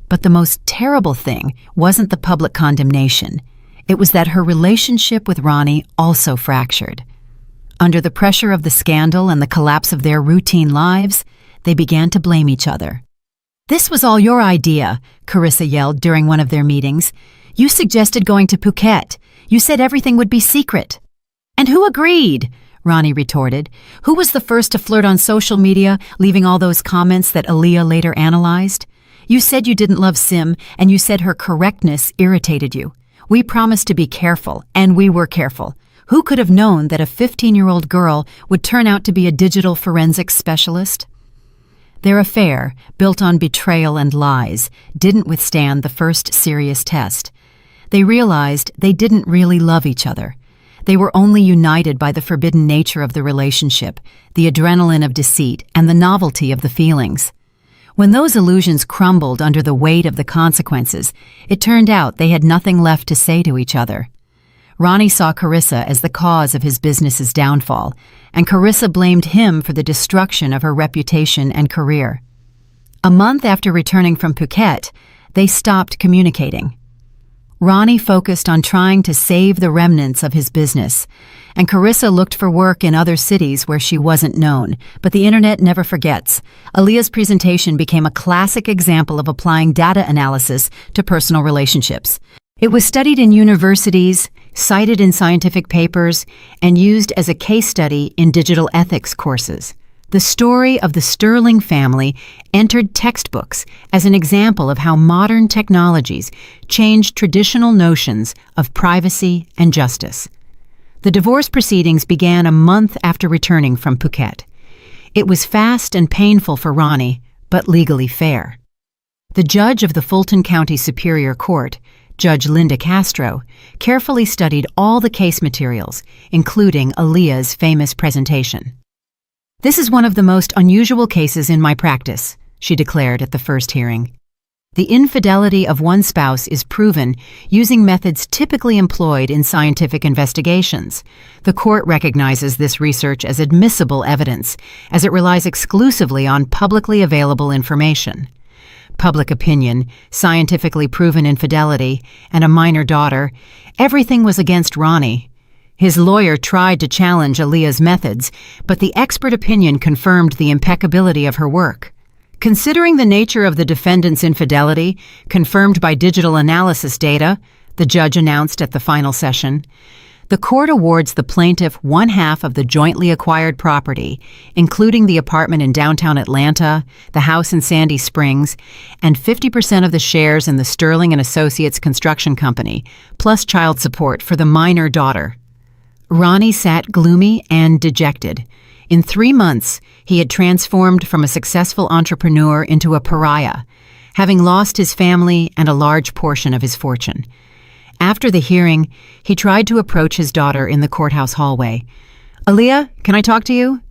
But the most terrible thing wasn't the public condemnation. It was that her relationship with Ronnie also fractured. Under the pressure of the scandal and the collapse of their routine lives, they began to blame each other. "This was all your idea," Carissa yelled during one of their meetings. "You suggested going to Phuket. You said everything would be secret." "And who agreed?" Ronnie retorted. "Who was the first to flirt on social media, leaving all those comments that Aaliyah later analyzed? You said you didn't love Sim, and you said her correctness irritated you. We promised to be careful, and we were careful. Who could have known that a 15-year-old girl would turn out to be a digital forensics specialist?" Their affair, built on betrayal and lies, didn't withstand the first serious test. They realized they didn't really love each other. They were only united by the forbidden nature of the relationship, the adrenaline of deceit, and the novelty of the feelings. When those illusions crumbled under the weight of the consequences, it turned out they had nothing left to say to each other. Ronnie saw Carissa as the cause of his business's downfall, and Carissa blamed him for the destruction of her reputation and career. A month after returning from Phuket, they stopped communicating. Ronnie focused on trying to save the remnants of his business, and Carissa looked for work in other cities where she wasn't known. But the internet never forgets. Aaliyah's presentation became a classic example of applying data analysis to personal relationships. It was studied in universities, cited in scientific papers, and used as a case study in digital ethics courses. The story of the Sterling family entered textbooks as an example of how modern technologies changed traditional notions of privacy and justice. The divorce proceedings began a month after returning from Phuket. It was fast and painful for Ronnie, but legally fair. The judge of the Fulton County Superior Court, Judge Linda Castro, carefully studied all the case materials, including Aaliyah's famous presentation. "This is one of the most unusual cases in my practice," she declared at the first hearing. "The infidelity of one spouse is proven using methods typically employed in scientific investigations. The court recognizes this research as admissible evidence, as it relies exclusively on publicly available information. Public opinion, scientifically proven infidelity, and a minor daughter, everything was against Ronnie. His lawyer tried to challenge Aaliyah's methods, but the expert opinion confirmed the impeccability of her work. Considering the nature of the defendant's infidelity, confirmed by digital analysis data," the judge announced at the final session, "the court awards the plaintiff one-half of the jointly acquired property, including the apartment in downtown Atlanta, the house in Sandy Springs, and 50% of the shares in the Sterling and Associates construction company, plus child support for the minor daughter." Ronnie sat gloomy and dejected. In 3 months, he had transformed from a successful entrepreneur into a pariah, having lost his family and a large portion of his fortune. After the hearing, he tried to approach his daughter in the courthouse hallway. "Aaliyah, can I talk to you?"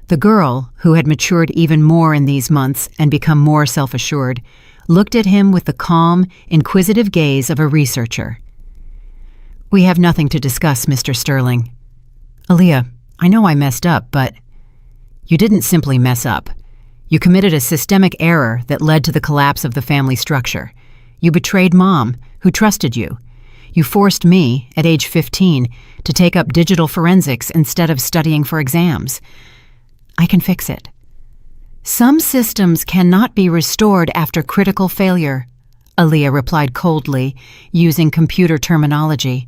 The girl, who had matured even more in these months and become more self-assured, looked at him with the calm, inquisitive gaze of a researcher. "We have nothing to discuss, Mr. Sterling." "Aaliyah, I know I messed up, but—" "You didn't simply mess up. You committed a systemic error that led to the collapse of the family structure. You betrayed Mom, who trusted you. You forced me, at age 15, to take up digital forensics instead of studying for exams. I can fix it." "Some systems cannot be restored after critical failure," Aaliyah replied coldly, using computer terminology.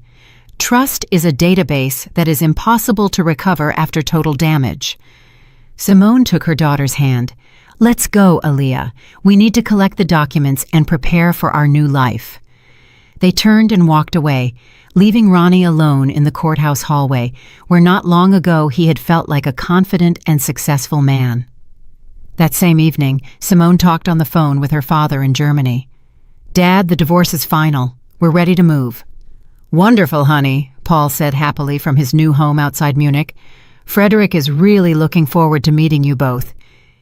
"Trust is a database that is impossible to recover after total damage." Simone took her daughter's hand. "Let's go, Aaliyah. We need to collect the documents and prepare for our new life." They turned and walked away, leaving Ronnie alone in the courthouse hallway, where not long ago he had felt like a confident and successful man. That same evening, Simone talked on the phone with her father in Germany. "Dad, the divorce is final. We're ready to move." "Wonderful, honey," Paul said happily from his new home outside Munich. "Frederick is really looking forward to meeting you both.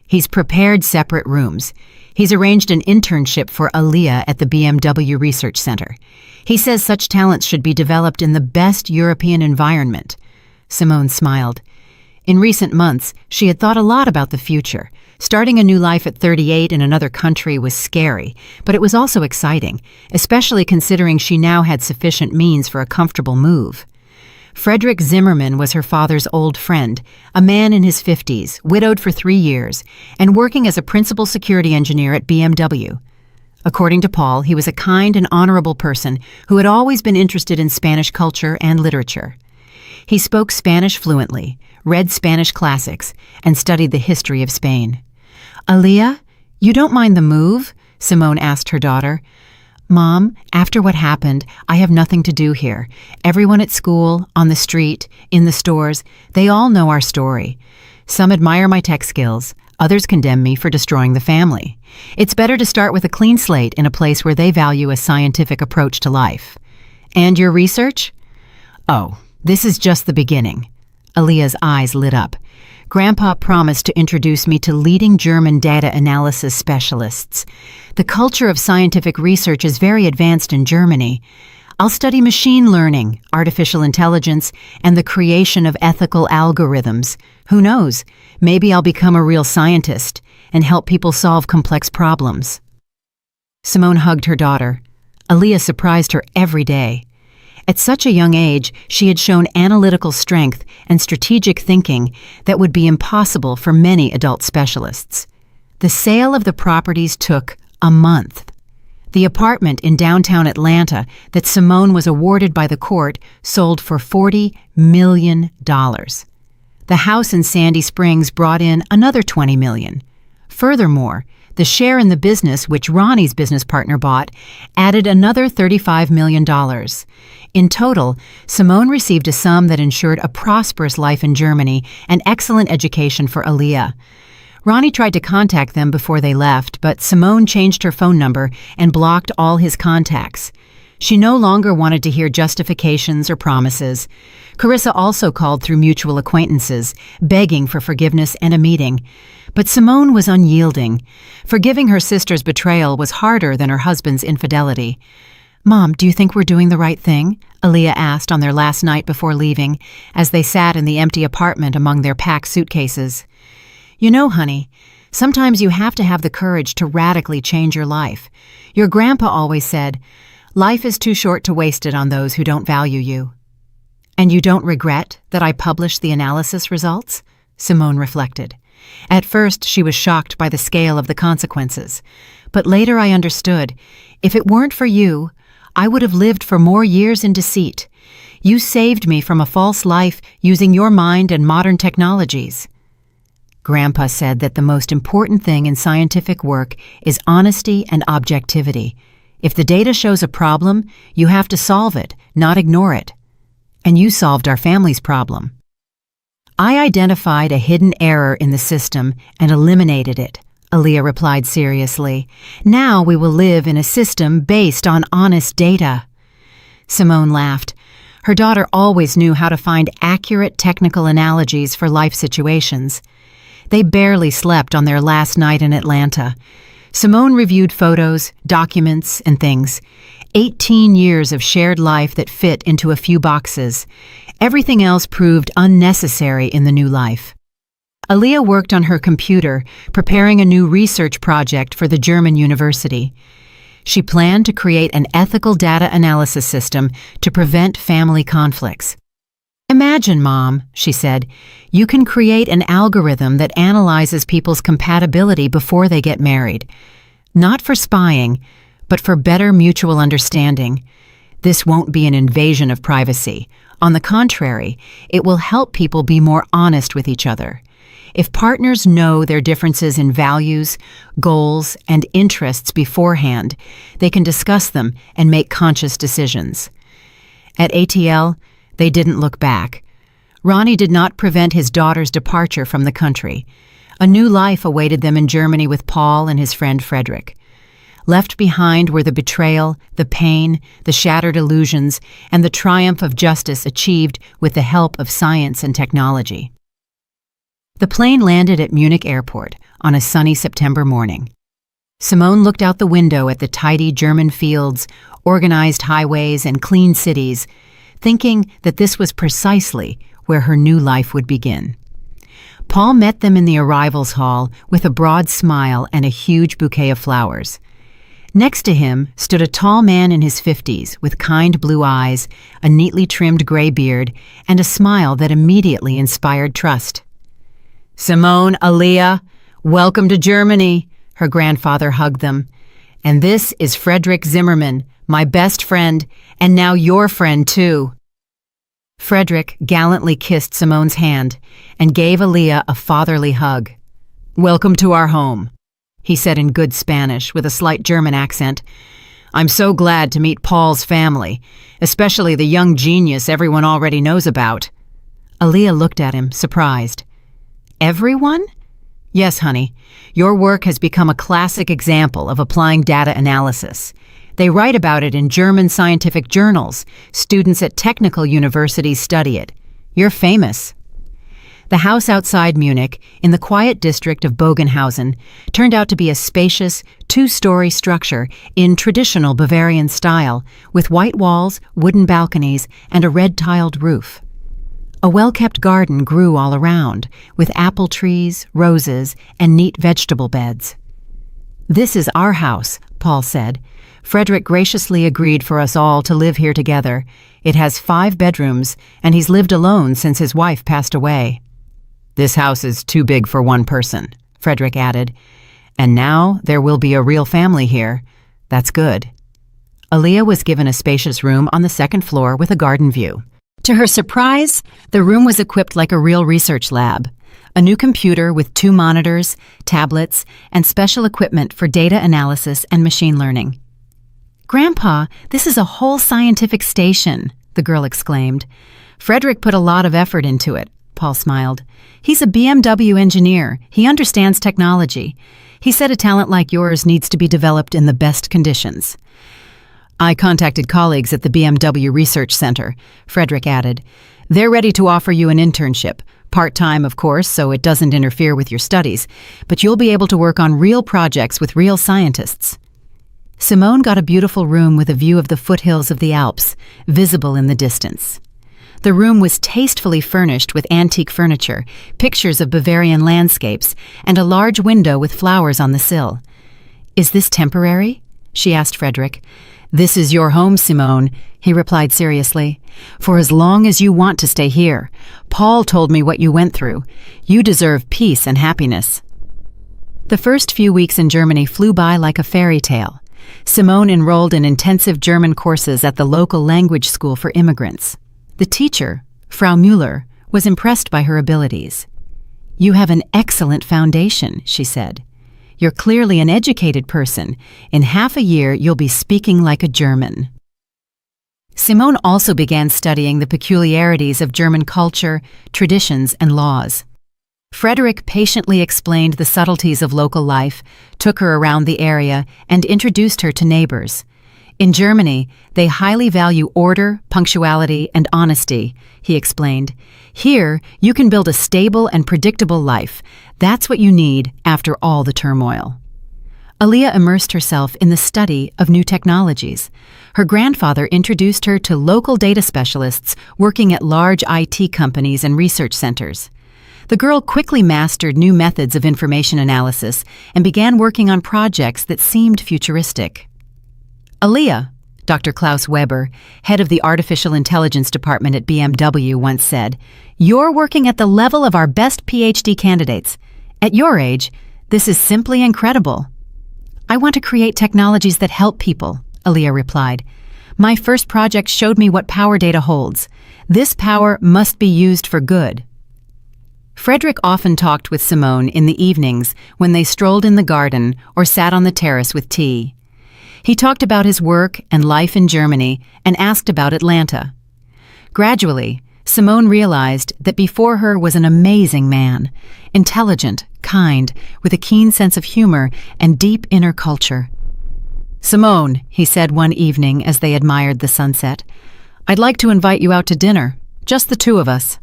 He's prepared separate rooms. He's arranged an internship for Aaliyah at the BMW Research Center. He says such talents should be developed in the best European environment." Simone smiled. In recent months, she had thought a lot about the future, Starting a new life at 38 in another country was scary, but it was also exciting, especially considering she now had sufficient means for a comfortable move. Frederick Zimmerman was her father's old friend, a man in his 50s, widowed for 3 years, and working as a principal security engineer at BMW. According to Paul, he was a kind and honorable person who had always been interested in Spanish culture and literature. He spoke Spanish fluently, read Spanish classics, and studied the history of Spain. "Aaliyah, you don't mind the move?" Simone asked her daughter. "Mom, after what happened, I have nothing to do here. Everyone at school, on the street, in the stores, they all know our story. Some admire my tech skills. Others condemn me for destroying the family. It's better to start with a clean slate in a place where they value a scientific approach to life. And your research?" "Oh, this is just the beginning." Aaliyah's eyes lit up. "Grandpa promised to introduce me to leading German data analysis specialists. The culture of scientific research is very advanced in Germany. I'll study machine learning, artificial intelligence, and the creation of ethical algorithms. Who knows? Maybe I'll become a real scientist and help people solve complex problems." Simone hugged her daughter. Aaliyah surprised her every day. At such a young age, she had shown analytical strength and strategic thinking that would be impossible for many adult specialists. The sale of the properties took a month. The apartment in downtown Atlanta that Simone was awarded by the court sold for $40 million. The house in Sandy Springs brought in another $20 million. Furthermore, the share in the business which Ronnie's business partner bought added another $35 million. In total, Simone received a sum that ensured a prosperous life in Germany and excellent education for Aaliyah. Ronnie tried to contact them before they left, but Simone changed her phone number and blocked all his contacts. She no longer wanted to hear justifications or promises. Carissa also called through mutual acquaintances, begging for forgiveness and a meeting. But Simone was unyielding. Forgiving her sister's betrayal was harder than her husband's infidelity. "Mom, do you think we're doing the right thing?" Aaliyah asked on their last night before leaving, as they sat in the empty apartment among their packed suitcases. "You know, honey, sometimes you have to have the courage to radically change your life. Your grandpa always said, 'Life is too short to waste it on those who don't value you.'" "And you don't regret that I published the analysis results?" Simone reflected. At first, she was shocked by the scale of the consequences. But later I understood, if it weren't for you, I would have lived for more years in deceit. You saved me from a false life using your mind and modern technologies. Grandpa said that the most important thing in scientific work is honesty and objectivity. If the data shows a problem, you have to solve it, not ignore it. And you solved our family's problem. I identified a hidden error in the system and eliminated it, Aaliyah replied seriously. Now we will live in a system based on honest data. Simone laughed. Her daughter always knew how to find accurate technical analogies for life situations. They barely slept on their last night in Atlanta. Simone reviewed photos, documents, and things. 18 years of shared life that fit into a few boxes. Everything else proved unnecessary in the new life. Aaliyah worked on her computer, preparing a new research project for the German university. She planned to create an ethical data analysis system to prevent family conflicts. Imagine, Mom, she said, you can create an algorithm that analyzes people's compatibility before they get married. Not for spying, but for better mutual understanding. This won't be an invasion of privacy. On the contrary, it will help people be more honest with each other. If partners know their differences in values, goals, and interests beforehand, they can discuss them and make conscious decisions. At ATL, they didn't look back. Ronnie did not prevent his daughter's departure from the country. A new life awaited them in Germany with Paul and his friend Frederick. Left behind were the betrayal, the pain, the shattered illusions, and the triumph of justice achieved with the help of science and technology. The plane landed at Munich Airport on a sunny September morning. Simone looked out the window at the tidy German fields, organized highways, and clean cities, thinking that this was precisely where her new life would begin. Paul met them in the arrivals hall with a broad smile and a huge bouquet of flowers. Next to him stood a tall man in his 50s with kind blue eyes, a neatly trimmed gray beard, and a smile that immediately inspired trust. "Simone, Aaliyah, welcome to Germany," her grandfather hugged them. "And this is Frederick Zimmerman, my best friend, and now your friend too." Frederick gallantly kissed Simone's hand and gave Aaliyah a fatherly hug. "Welcome to our home," he said in good Spanish with a slight German accent. "I'm so glad to meet Paul's family, especially the young genius everyone already knows about." Aaliyah looked at him, surprised. "Everyone?" "Yes, honey. Your work has become a classic example of applying data analysis. They write about it in German scientific journals. Students at technical universities study it. You're famous." The house outside Munich, in the quiet district of Bogenhausen, turned out to be a spacious, two-story structure in traditional Bavarian style, with white walls, wooden balconies, and a red-tiled roof. A well-kept garden grew all around, with apple trees, roses, and neat vegetable beds. "This is our house," Paul said. "Frederick graciously agreed for us all to live here together. It has 5 bedrooms, and he's lived alone since his wife passed away." "This house is too big for one person," Frederick added. "And now there will be a real family here. That's good." Aaliyah was given a spacious room on the 2nd floor with a garden view. To her surprise, the room was equipped like a real research lab. A new computer with 2 monitors, tablets, and special equipment for data analysis and machine learning. "Grandpa, this is a whole scientific station," the girl exclaimed. "Frederick put a lot of effort into it," Paul smiled. "He's a BMW engineer. He understands technology. He said a talent like yours needs to be developed in the best conditions." "I contacted colleagues at the BMW Research Center," Frederick added. "They're ready to offer you an internship. Part-time, of course, so it doesn't interfere with your studies, but you'll be able to work on real projects with real scientists." Simone got a beautiful room with a view of the foothills of the Alps, visible in the distance. The room was tastefully furnished with antique furniture, pictures of Bavarian landscapes, and a large window with flowers on the sill. "Is this temporary?" she asked Frederick. "This is your home, Simone," he replied seriously. "For as long as you want to stay here. Paul told me what you went through. You deserve peace and happiness." The first few weeks in Germany flew by like a fairy tale. Simone enrolled in intensive German courses at the local language school for immigrants. The teacher, Frau Müller, was impressed by her abilities. "You have an excellent foundation," she said. "You're clearly an educated person. In half a year, you'll be speaking like a German." Simone also began studying the peculiarities of German culture, traditions, and laws. Frederick patiently explained the subtleties of local life, took her around the area, and introduced her to neighbors. In Germany, they highly value order, punctuality, and honesty, he explained. "Here, you can build a stable and predictable life. That's what you need after all the turmoil." Aaliyah immersed herself in the study of new technologies. Her grandfather introduced her to local data specialists working at large IT companies and research centers. The girl quickly mastered new methods of information analysis and began working on projects that seemed futuristic. "Aaliyah," Dr. Klaus Weber, head of the Artificial Intelligence Department at BMW, once said, "You're working at the level of our best PhD candidates. At your age, this is simply incredible." "I want to create technologies that help people," Aaliyah replied. "My first project showed me what power data holds. This power must be used for good." Frederick often talked with Simone in the evenings when they strolled in the garden or sat on the terrace with tea. He talked about his work and life in Germany and asked about Atlanta. Gradually, Simone realized that before her was an amazing man, intelligent, kind, with a keen sense of humor and deep inner culture. "Simone," he said one evening as they admired the sunset, "I'd like to invite you out to dinner, just the 2 of us."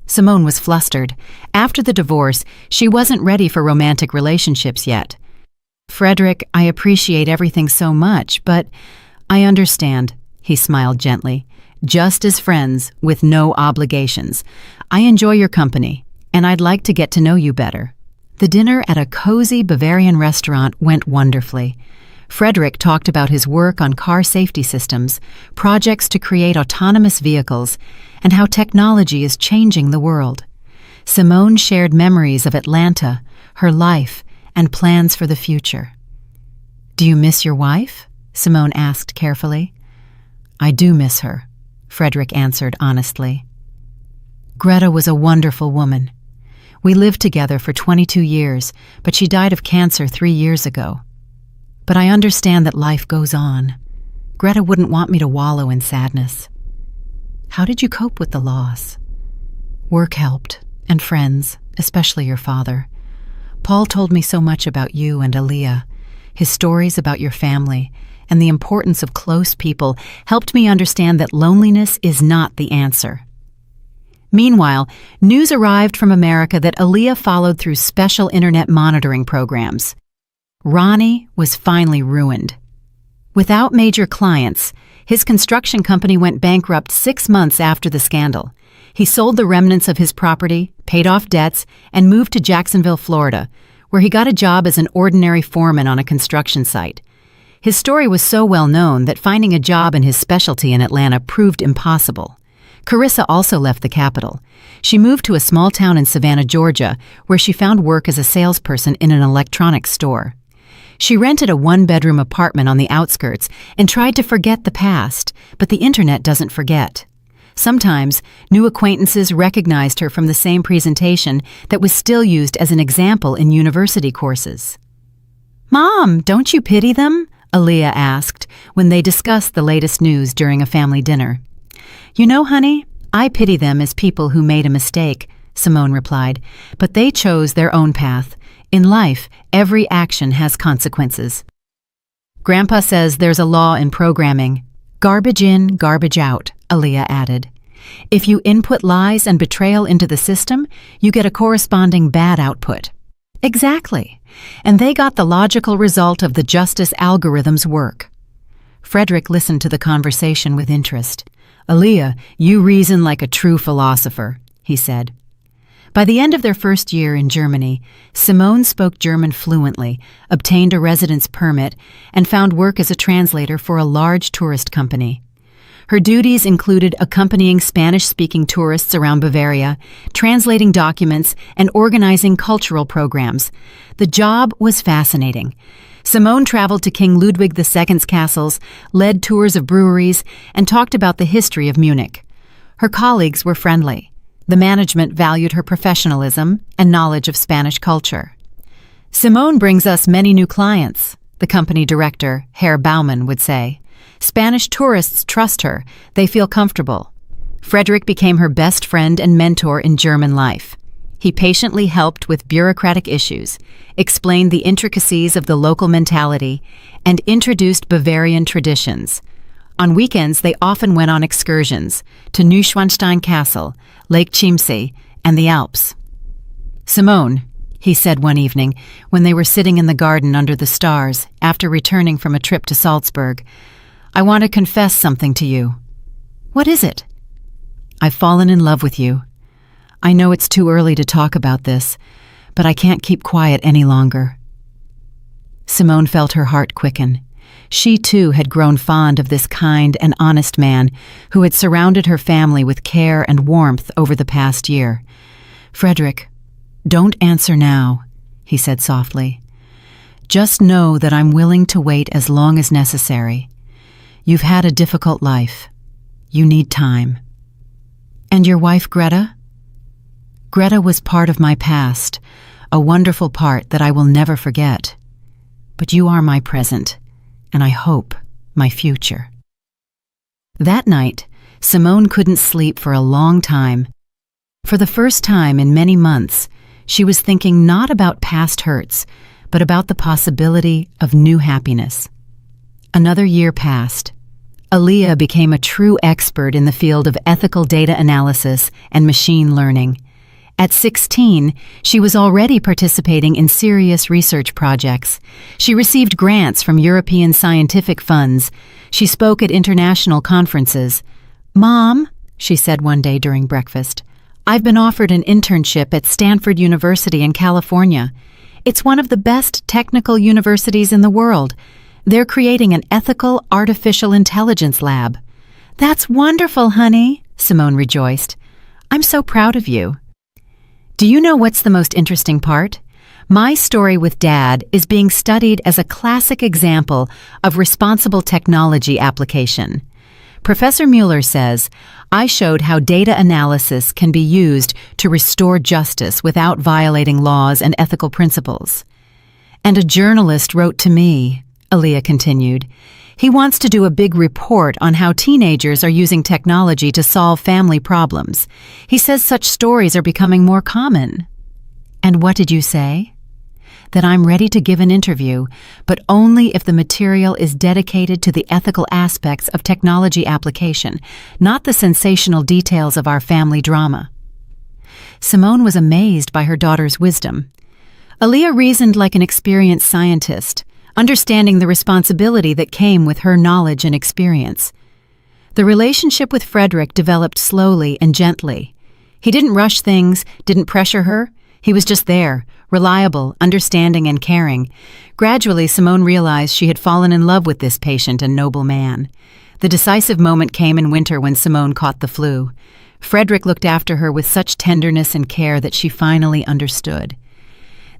Simone was flustered. After the divorce, she wasn't ready for romantic relationships yet. "Frederick, I appreciate everything so much, but I understand," he smiled gently. "Just as friends, with no obligations. I enjoy your company, and I'd like to get to know you better." The dinner at a cozy Bavarian restaurant went wonderfully. Frederick talked about his work on car safety systems, projects to create autonomous vehicles, and how technology is changing the world. Simone shared memories of Atlanta, her life, and plans for the future. "Do you miss your wife?" Simone asked carefully. "I do miss her," Frederick answered honestly. "Greta was a wonderful woman. We lived together for 22 years, but she died of cancer 3 years ago. But I understand that life goes on. Greta wouldn't want me to wallow in sadness." "How did you cope with the loss?" "Work helped, and friends, especially your father. Paul told me so much about you and Aaliyah. His stories about your family and the importance of close people helped me understand that loneliness is not the answer." Meanwhile, news arrived from America that Aaliyah followed through special internet monitoring programs. Ronnie was finally ruined. Without major clients, his construction company went bankrupt 6 months after the scandal. He sold the remnants of his property, paid off debts, and moved to Jacksonville, Florida, where he got a job as an ordinary foreman on a construction site. His story was so well known that finding a job in his specialty in Atlanta proved impossible. Carissa also left the capital. She moved to a small town in Savannah, Georgia, where she found work as a salesperson in an electronics store. She rented a 1-bedroom apartment on the outskirts and tried to forget the past, but the internet doesn't forget. Sometimes, new acquaintances recognized her from the same presentation that was still used as an example in university courses. "Mom, don't you pity them?" Aaliyah asked when they discussed the latest news during a family dinner. "You know, honey, I pity them as people who made a mistake," Simone replied, "but they chose their own path. In life, every action has consequences." "Grandpa says there's a law in programming. Garbage in, garbage out," Aaliyah added. "If you input lies and betrayal into the system, you get a corresponding bad output." "Exactly. And they got the logical result of the justice algorithm's work." Frederick listened to the conversation with interest. "Aaliyah, you reason like a true philosopher," he said. By the end of their first year in Germany, Simone spoke German fluently, obtained a residence permit, and found work as a translator for a large tourist company. Her duties included accompanying Spanish-speaking tourists around Bavaria, translating documents, and organizing cultural programs. The job was fascinating. Simone traveled to King Ludwig II's castles, led tours of breweries, and talked about the history of Munich. Her colleagues were friendly. The management valued her professionalism and knowledge of Spanish culture. "Simone brings us many new clients," the company director, Herr Baumann, would say. "Spanish tourists trust her. They feel comfortable." Frederick became her best friend and mentor in German life. He patiently helped with bureaucratic issues, explained the intricacies of the local mentality, and introduced Bavarian traditions. On weekends, they often went on excursions to Neuschwanstein Castle, Lake Chiemsee, and the Alps. "Simone," he said one evening when they were sitting in the garden under the stars after returning from a trip to Salzburg, "I want to confess something to you." "What is it?" "I've fallen in love with you. I know it's too early to talk about this, but I can't keep quiet any longer." Simone felt her heart quicken. She too had grown fond of this kind and honest man who had surrounded her family with care and warmth over the past year. "Frederick, don't answer now," he said softly. "Just know that I'm willing to wait as long as necessary. You've had a difficult life. You need time." "And your wife, Greta?" "Greta was part of my past, a wonderful part that I will never forget. But you are my present, and I hope my future." That night, Simone couldn't sleep for a long time. For the first time in many months, she was thinking not about past hurts, but about the possibility of new happiness. Another year passed. Aaliyah became a true expert in the field of ethical data analysis and machine learning. At 16, she was already participating in serious research projects. She received grants from European scientific funds. She spoke at international conferences. "Mom," she said one day during breakfast, I've been offered an internship at Stanford University in California. It's one of the best technical universities in the world. They're creating an ethical artificial intelligence lab. That's wonderful, honey, Simone rejoiced. I'm so proud of you. Do you know what's the most interesting part? My story with Dad is being studied as a classic example of responsible technology application. Professor Mueller says, I showed how data analysis can be used to restore justice without violating laws and ethical principles. And a journalist wrote to me, Aaliyah continued. He wants to do a big report on how teenagers are using technology to solve family problems. He says such stories are becoming more common. And what did you say? That I'm ready to give an interview, but only if the material is dedicated to the ethical aspects of technology application, not the sensational details of our family drama. Simone was amazed by her daughter's wisdom. Aaliyah reasoned like an experienced scientist, understanding the responsibility that came with her knowledge and experience. The relationship with Frederick developed slowly and gently. He didn't rush things, didn't pressure her. He was just there, reliable, understanding, and caring. Gradually, Simone realized she had fallen in love with this patient and noble man. The decisive moment came in winter when Simone caught the flu. Frederick looked after her with such tenderness and care that she finally understood.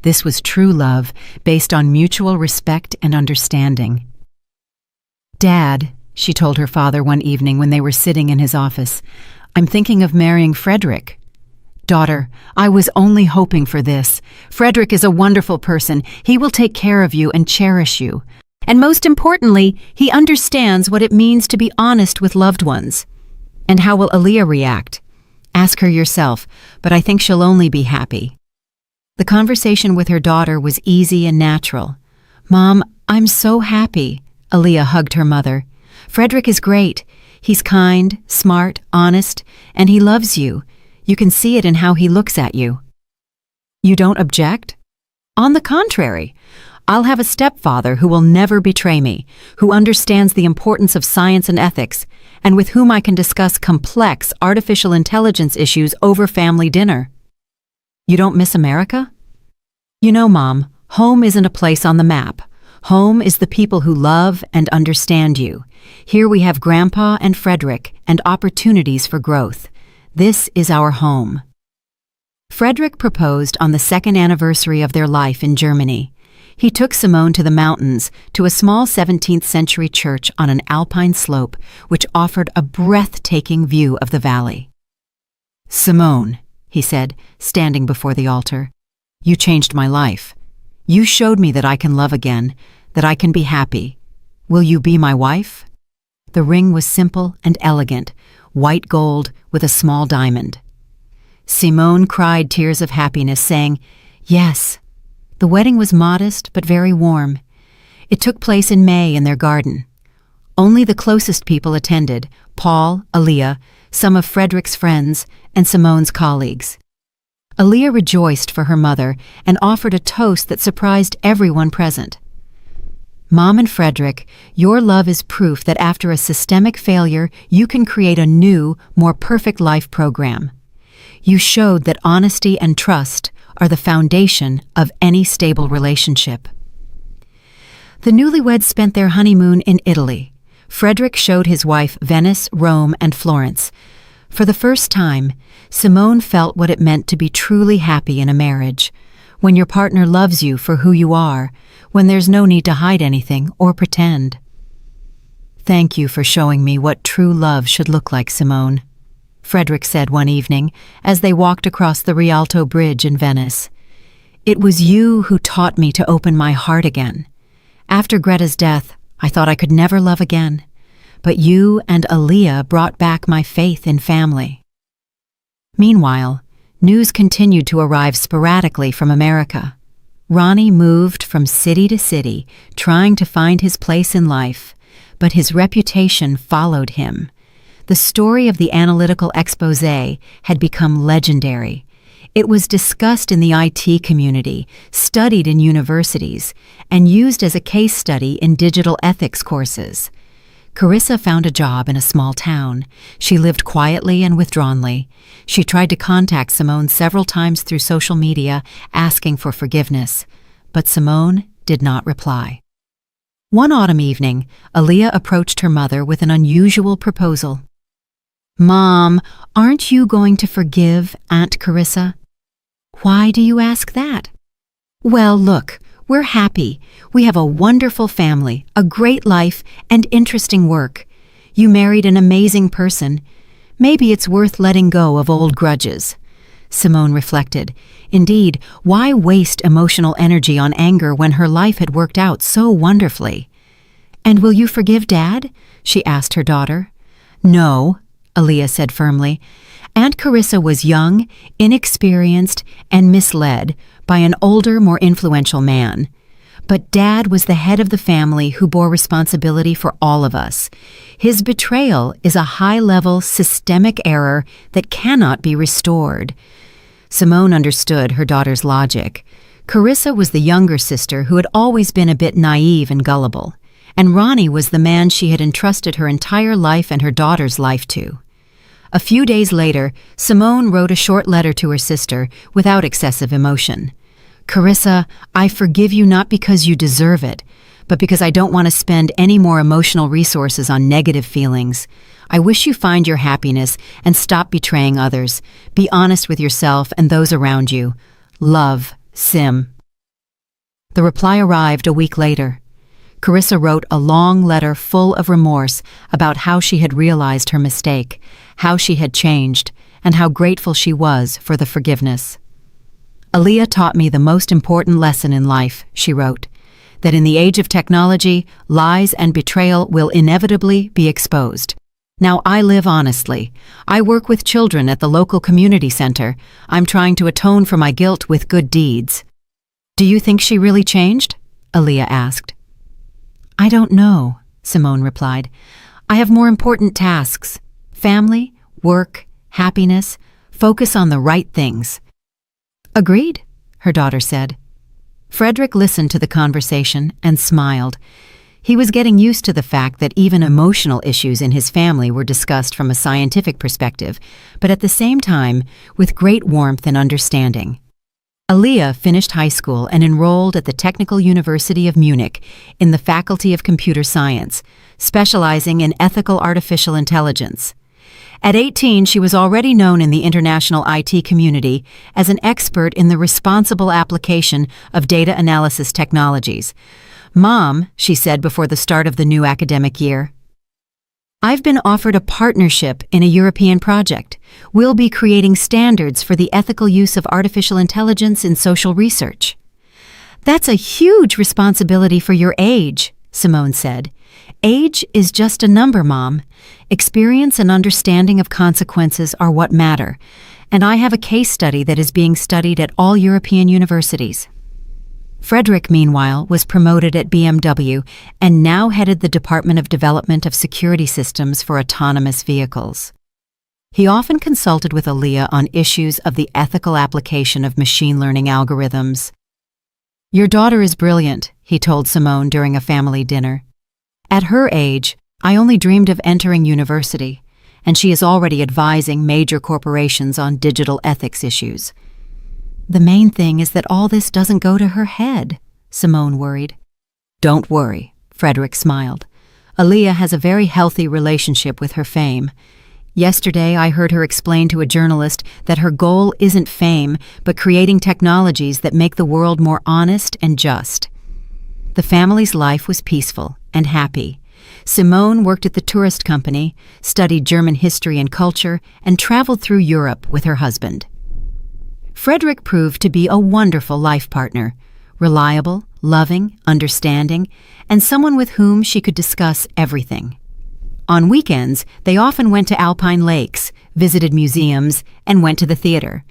This was true love, based on mutual respect and understanding. Dad, she told her father one evening when they were sitting in his office, I'm thinking of marrying Frederick. Daughter, I was only hoping for this. Frederick is a wonderful person. He will take care of you and cherish you. And most importantly, he understands what it means to be honest with loved ones. And how will Aaliyah react? Ask her yourself, but I think she'll only be happy. The conversation with her daughter was easy and natural. Mom, I'm so happy. Aaliyah hugged her mother. Frederick is great. He's kind, smart, honest, and he loves you. You can see it in how he looks at you. You don't object? On the contrary, I'll have a stepfather who will never betray me, who understands the importance of science and ethics, and with whom I can discuss complex artificial intelligence issues over family dinner. You don't miss America? You know, Mom, home isn't a place on the map. Home is the people who love and understand you. Here we have Grandpa and Frederick and opportunities for growth. This is our home. Frederick proposed on the second anniversary of their life in Germany. He took Simone to the mountains, to a small 17th century church on an alpine slope, which offered a breathtaking view of the valley. Simone, he said, standing before the altar, you changed my life. You showed me that I can love again, that I can be happy. Will you be my wife? The ring was simple and elegant, white gold with a small diamond. Simone cried tears of happiness, saying, Yes. The wedding was modest but very warm. It took place in May in their garden. Only the closest people attended, Paul, Aaliyah, some of Frederick's friends, and Simone's colleagues. Aaliyah rejoiced for her mother and offered a toast that surprised everyone present. Mom and Frederick, your love is proof that after a systemic failure, you can create a new, more perfect life program. You showed that honesty and trust are the foundation of any stable relationship. The newlyweds spent their honeymoon in Italy. Frederick showed his wife Venice, Rome, and Florence. For the first time, Simone felt what it meant to be truly happy in a marriage, when your partner loves you for who you are, when there's no need to hide anything or pretend. Thank you for showing me what true love should look like, Simone, Frederick said one evening as they walked across the Rialto Bridge in Venice. It was you who taught me to open my heart again. After Greta's death, I thought I could never love again, but you and Aaliyah brought back my faith in family. Meanwhile, news continued to arrive sporadically from America. Ronnie moved from city to city, trying to find his place in life, but his reputation followed him. The story of the analytical exposé had become legendary. It was discussed in the IT community, studied in universities, and used as a case study in digital ethics courses. Carissa found a job in a small town. She lived quietly and withdrawnly. She tried to contact Simone several times through social media, asking for forgiveness, but Simone did not reply. One autumn evening, Aaliyah approached her mother with an unusual proposal. "Mom, aren't you going to forgive Aunt Carissa?" "Why do you ask that?" "Well, look, we're happy. We have a wonderful family, a great life, and interesting work. You married an amazing person. Maybe it's worth letting go of old grudges." Simone reflected. Indeed, why waste emotional energy on anger when her life had worked out so wonderfully? "And will you forgive Dad?" she asked her daughter. "No," Aaliyah said firmly. Aunt Carissa was young, inexperienced, and misled by an older, more influential man. But Dad was the head of the family who bore responsibility for all of us. His betrayal is a high-level, systemic error that cannot be restored. Simone understood her daughter's logic. Carissa was the younger sister who had always been a bit naive and gullible, and Ronnie was the man she had entrusted her entire life and her daughter's life to. A few days later, Simone wrote a short letter to her sister without excessive emotion. "Carissa, I forgive you not because you deserve it, but because I don't want to spend any more emotional resources on negative feelings. I wish you find your happiness and stop betraying others. Be honest with yourself and those around you. Love, Sim." The reply arrived a week later. Carissa wrote a long letter full of remorse about how she had realized her mistake, how she had changed, and how grateful she was for the forgiveness. "Aaliyah taught me the most important lesson in life," she wrote, "that in the age of technology, lies and betrayal will inevitably be exposed. Now I live honestly. I work with children at the local community center. I'm trying to atone for my guilt with good deeds." "Do you think she really changed?" Aaliyah asked. "I don't know," Simone replied. "I have more important tasks. Family, work, happiness. Focus on the right things." "Agreed," her daughter said. Frederick listened to the conversation and smiled. He was getting used to the fact that even emotional issues in his family were discussed from a scientific perspective, but at the same time, with great warmth and understanding. Aaliyah finished high school and enrolled at the Technical University of Munich in the Faculty of Computer Science, specializing in ethical artificial intelligence. At 18, she was already known in the international IT community as an expert in the responsible application of data analysis technologies. "Mom," she said before the start of the new academic year, "I've been offered a partnership in a European project. We'll be creating standards for the ethical use of artificial intelligence in social research." "That's a huge responsibility for your age," Simone said. "Age is just a number, Mom. Experience and understanding of consequences are what matter, and I have a case study that is being studied at all European universities." Frederick, meanwhile, was promoted at BMW and now headed the Department of Development of Security Systems for Autonomous Vehicles. He often consulted with Aaliyah on issues of the ethical application of machine learning algorithms. "Your daughter is brilliant," he told Simone during a family dinner. "At her age, I only dreamed of entering university, and she is already advising major corporations on digital ethics issues." "The main thing is that all this doesn't go to her head," Simone worried. "Don't worry," Frederick smiled. "Aaliyah has a very healthy relationship with her fame. Yesterday, I heard her explain to a journalist that her goal isn't fame, but creating technologies that make the world more honest and just." The family's life was peaceful and happy. Simone worked at the tourist company, studied German history and culture, and traveled through Europe with her husband. Frederick proved to be a wonderful life partner, reliable, loving, understanding, and someone with whom she could discuss everything. On weekends, they often went to alpine lakes, visited museums, and went to the theater.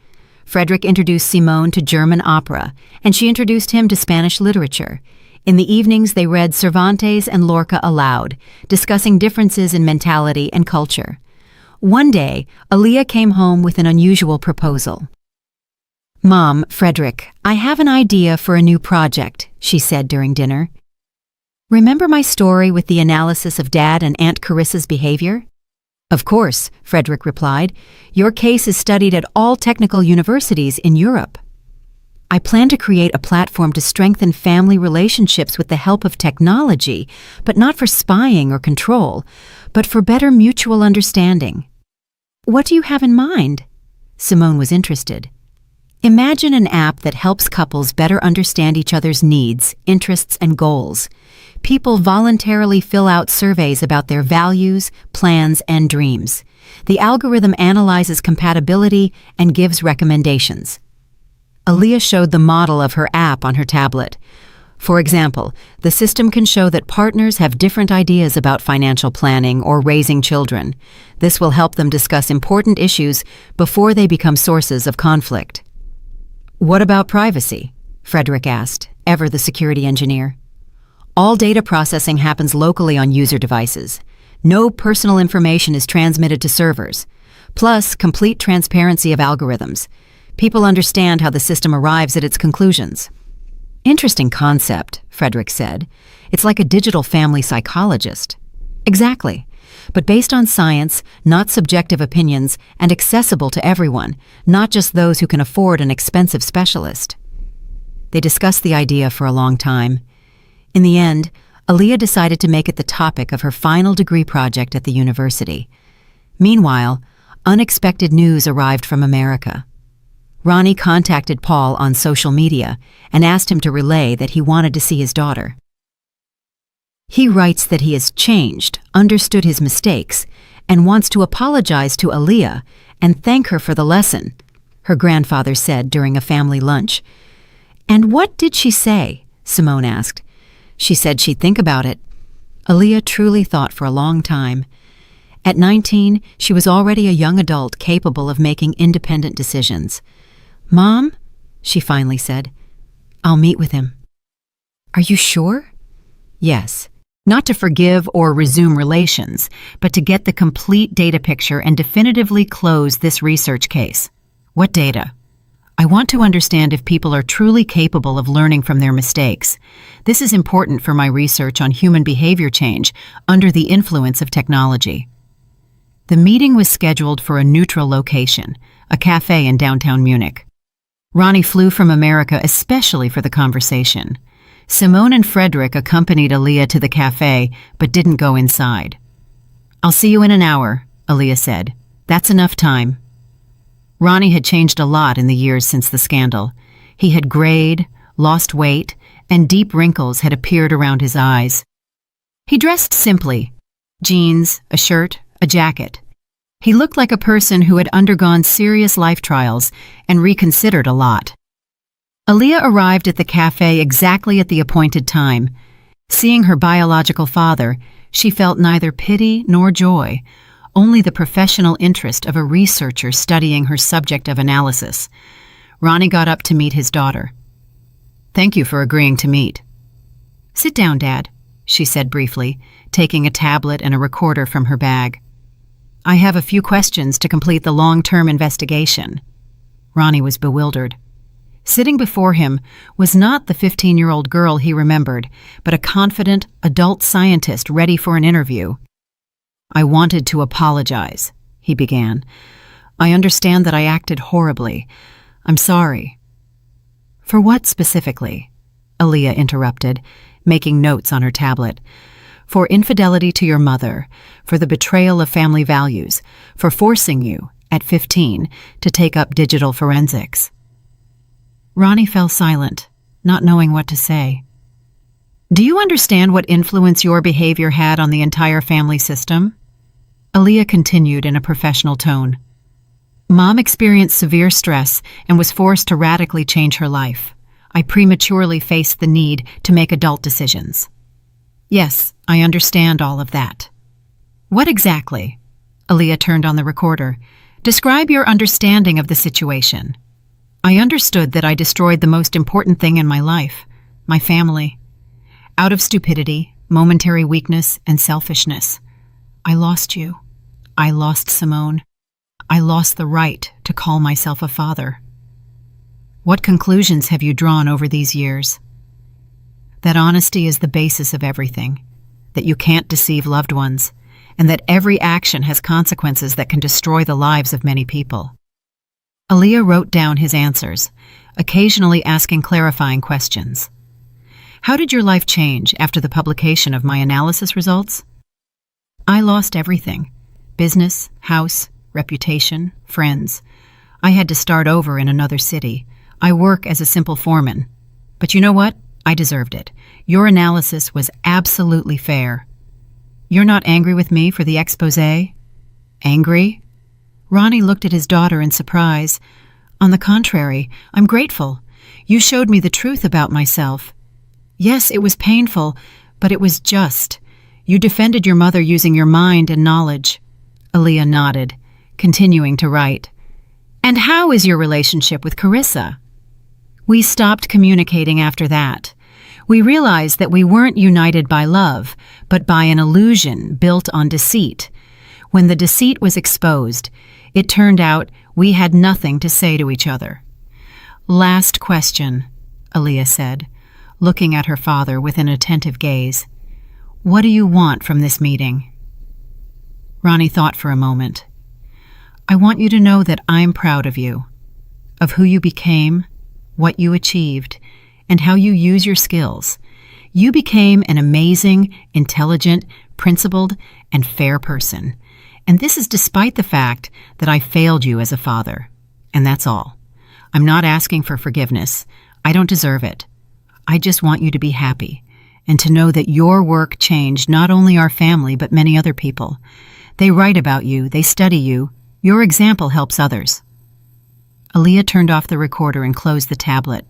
Frederick introduced Simone to German opera, and she introduced him to Spanish literature. In the evenings, they read Cervantes and Lorca aloud, discussing differences in mentality and culture. One day, Aaliyah came home with an unusual proposal. "Mom, Frederick, I have an idea for a new project," she said during dinner. Remember my story with the analysis of Dad and Aunt Carissa's behavior? Of course, Frederick replied. Your case is studied at all technical universities in Europe. I plan to create a platform to strengthen family relationships with the help of technology, but not for spying or control, but for better mutual understanding. What do you have in mind? Simone was interested. Imagine an app that helps couples better understand each other's needs, interests, and goals. People voluntarily fill out surveys about their values, plans, and dreams. The algorithm analyzes compatibility and gives recommendations. Aaliyah showed the model of her app on her tablet. For example, the system can show that partners have different ideas about financial planning or raising children. This will help them discuss important issues before they become sources of conflict. What about privacy? Frederick asked, ever the security engineer. All data processing happens locally on user devices. No personal information is transmitted to servers. Plus, complete transparency of algorithms. People understand how the system arrives at its conclusions. Interesting concept, Frederick said. It's like a digital family psychologist. Exactly. But based on science, not subjective opinions, and accessible to everyone, not just those who can afford an expensive specialist. They discussed the idea for a long time. In the end, Aaliyah decided to make it the topic of her final degree project at the university. Meanwhile, unexpected news arrived from America. Ronnie contacted Paul on social media and asked him to relay that he wanted to see his daughter. He writes that he has changed, understood his mistakes, and wants to apologize to Aaliyah and thank her for the lesson, her grandfather said during a family lunch. And what did she say? Simone asked. She said she'd think about it. Aaliyah truly thought for a long time. At 19, she was already a young adult capable of making independent decisions. Mom, she finally said, I'll meet with him. Are you sure? Yes. Not to forgive or resume relations, but to get the complete data picture and definitively close this research case. What data? I want to understand if people are truly capable of learning from their mistakes. This is important for my research on human behavior change under the influence of technology. The meeting was scheduled for a neutral location, a cafe in downtown Munich. Ronnie flew from America especially for the conversation. Simone and Frederick accompanied Aaliyah to the cafe, but didn't go inside. I'll see you in an hour, Aaliyah said. That's enough time. Ronnie had changed a lot in the years since the scandal. He had grayed, lost weight, and deep wrinkles had appeared around his eyes. He dressed simply, jeans, a shirt, a jacket. He looked like a person who had undergone serious life trials and reconsidered a lot. Aaliyah arrived at the cafe exactly at the appointed time. Seeing her biological father, she felt neither pity nor joy, only the professional interest of a researcher studying her subject of analysis. Ronnie got up to meet his daughter. Thank you for agreeing to meet. Sit down, Dad, she said briefly, taking a tablet and a recorder from her bag. I have a few questions to complete the long-term investigation. Ronnie was bewildered. Sitting before him was not the 15-year-old girl he remembered, but a confident, adult scientist ready for an interview. I wanted to apologize, he began. I understand that I acted horribly. I'm sorry. For what specifically? Aaliyah interrupted, making notes on her tablet. For infidelity to your mother, for the betrayal of family values, for forcing you, at 15, to take up digital forensics. Ronnie fell silent, not knowing what to say. Do you understand what influence your behavior had on the entire family system? Aaliyah continued in a professional tone. Mom experienced severe stress and was forced to radically change her life. I prematurely faced the need to make adult decisions. Yes, I understand all of that. What exactly? Aaliyah turned on the recorder. Describe your understanding of the situation. I understood that I destroyed the most important thing in my life, my family. Out of stupidity, momentary weakness, and selfishness. I lost you. I lost Simone. I lost the right to call myself a father. What conclusions have you drawn over these years? That honesty is the basis of everything, that you can't deceive loved ones, and that every action has consequences that can destroy the lives of many people. Aaliyah wrote down his answers, occasionally asking clarifying questions. How did your life change after the publication of my analysis results? I lost everything. Business, house, reputation, friends. I had to start over in another city. I work as a simple foreman. But you know what? I deserved it. Your analysis was absolutely fair. You're not angry with me for the exposé? Angry? Ronnie looked at his daughter in surprise. On the contrary, I'm grateful. You showed me the truth about myself. Yes, it was painful, but it was just. You defended your mother using your mind and knowledge. Aaliyah nodded, continuing to write. And how is your relationship with Carissa? We stopped communicating after that. We realized that we weren't united by love, but by an illusion built on deceit. When the deceit was exposed, it turned out we had nothing to say to each other. Last question, Aaliyah said, looking at her father with an attentive gaze. What do you want from this meeting? Ronnie thought for a moment. I want you to know that I'm proud of you, of who you became, what you achieved, and how you use your skills. You became an amazing, intelligent, principled, and fair person. And this is despite the fact that I failed you as a father. And that's all. I'm not asking for forgiveness. I don't deserve it. I just want you to be happy and to know that your work changed not only our family but many other people. They write about you, they study you. Your example helps others. Aaliyah turned off the recorder and closed the tablet.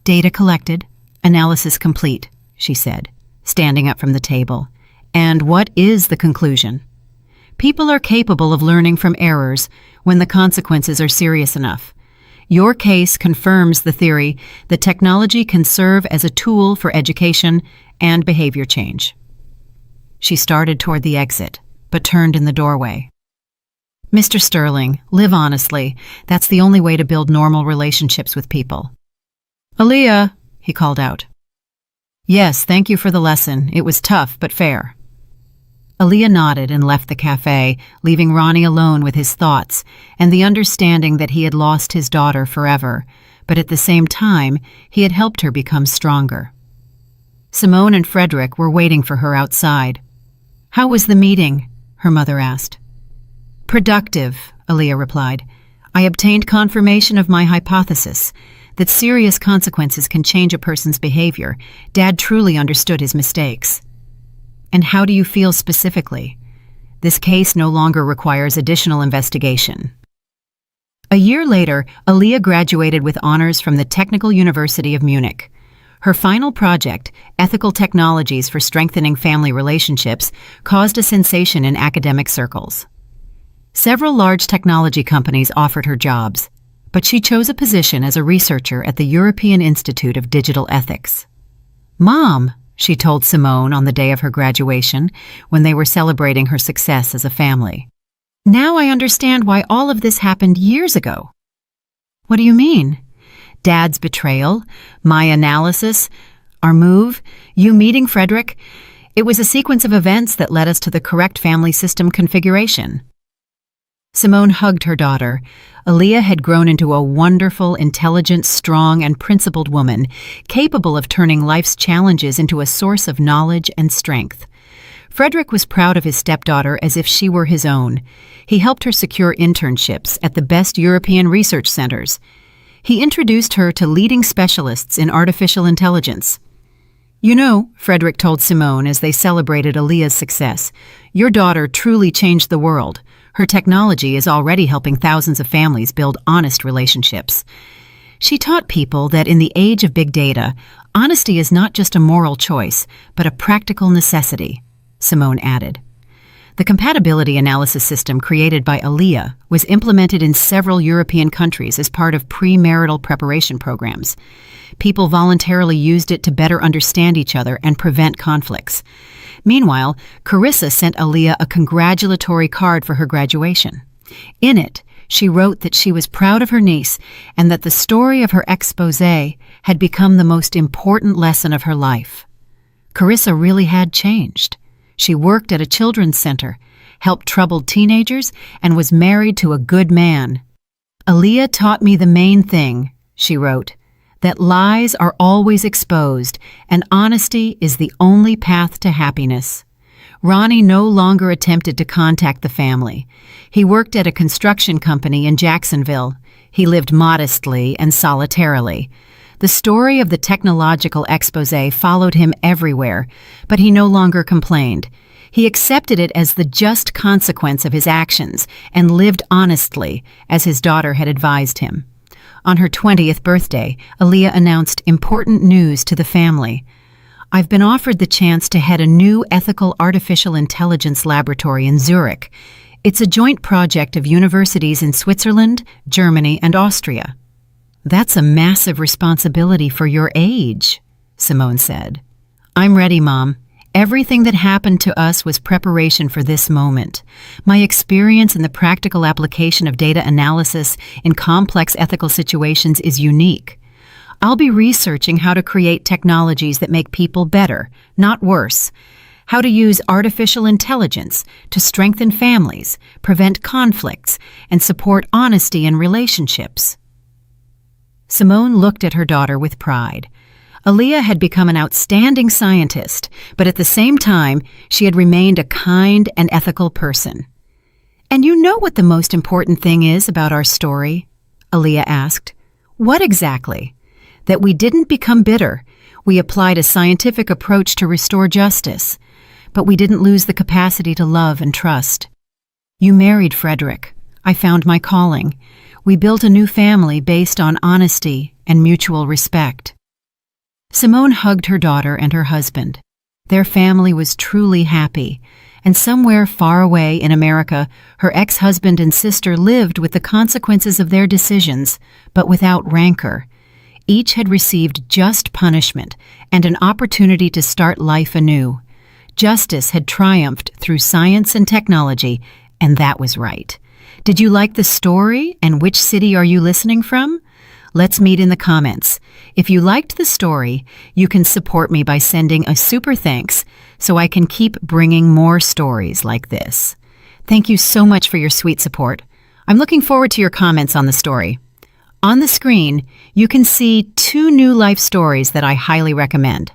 Data collected, analysis complete, she said, standing up from the table. And what is the conclusion? People are capable of learning from errors when the consequences are serious enough. Your case confirms the theory that technology can serve as a tool for education and behavior change. She started toward the exit, but turned in the doorway. Mr. Sterling, live honestly. That's the only way to build normal relationships with people. Aaliyah, he called out. Yes, thank you for the lesson. It was tough, but fair. Aaliyah nodded and left the cafe, leaving Ronnie alone with his thoughts and the understanding that he had lost his daughter forever, but at the same time, he had helped her become stronger. Simone and Frederick were waiting for her outside. How was the meeting? Her mother asked. Productive, Aaliyah replied. I obtained confirmation of my hypothesis that serious consequences can change a person's behavior. Dad truly understood his mistakes. And how do you feel specifically? This case no longer requires additional investigation. A year later, Aaliyah graduated with honors from the Technical University of Munich. Her final project, Ethical Technologies for Strengthening Family Relationships, caused a sensation in academic circles. Several large technology companies offered her jobs, but she chose a position as a researcher at the European Institute of Digital Ethics. Mom, she told Simone on the day of her graduation, when they were celebrating her success as a family. Now I understand why all of this happened years ago. What do you mean? Dad's betrayal, my analysis, our move, you meeting Frederick. It was a sequence of events that led us to the correct family system configuration. Simone hugged her daughter. Aaliyah had grown into a wonderful, intelligent, strong, and principled woman, capable of turning life's challenges into a source of knowledge and strength. Frederick was proud of his stepdaughter as if she were his own. He helped her secure internships at the best European research centers. He introduced her to leading specialists in artificial intelligence. You know, Frederick told Simone as they celebrated Aaliyah's success, your daughter truly changed the world. Her technology is already helping thousands of families build honest relationships. She taught people that in the age of big data, honesty is not just a moral choice, but a practical necessity, Simone added. The compatibility analysis system created by Aaliyah was implemented in several European countries as part of premarital preparation programs. People voluntarily used it to better understand each other and prevent conflicts. Meanwhile, Carissa sent Aaliyah a congratulatory card for her graduation. In it, She wrote that she was proud of her niece and that the story of her exposé had become the most important lesson of her life. Carissa really had changed. She worked at a children's center, helped troubled teenagers, and was married to a good man. Aaliyah taught me the main thing, she wrote, that lies are always exposed and honesty is the only path to happiness. Ronnie no longer attempted to contact the family. He worked at a construction company in Jacksonville. He lived modestly and solitarily. The story of the technological exposé followed him everywhere, but he no longer complained. He accepted it as the just consequence of his actions and lived honestly, as his daughter had advised him. On her 20th birthday, Aaliyah announced important news to the family. I've been offered the chance to head a new ethical artificial intelligence laboratory in Zurich. It's a joint project of universities in Switzerland, Germany, and Austria. That's a massive responsibility for your age, Simone said. I'm ready, Mom. Everything that happened to us was preparation for this moment. My experience in the practical application of data analysis in complex ethical situations is unique. I'll be researching how to create technologies that make people better, not worse. How to use artificial intelligence to strengthen families, prevent conflicts, and support honesty in relationships. Simone looked at her daughter with pride. Aaliyah had become an outstanding scientist, but at the same time, she had remained a kind and ethical person. And you know what the most important thing is about our story? Aaliyah asked. What exactly? That we didn't become bitter. We applied a scientific approach to restore justice, but we didn't lose the capacity to love and trust. You married Frederick. I found my calling. We built a new family based on honesty and mutual respect. Simone hugged her daughter and her husband. Their family was truly happy, and somewhere far away in America, her ex-husband and sister lived with the consequences of their decisions, but without rancor. Each had received just punishment and an opportunity to start life anew. Justice had triumphed through science and technology, and that was right. Did you like the story, and which city are you listening from? Let's meet in the comments. If you liked the story, you can support me by sending a super thanks so I can keep bringing more stories like this. Thank you so much for your sweet support. I'm looking forward to your comments on the story. On the screen, you can see 2 new life stories that I highly recommend.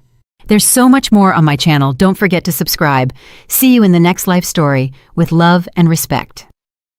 There's so much more on my channel. Don't forget to subscribe. See you in the next life story with love and respect.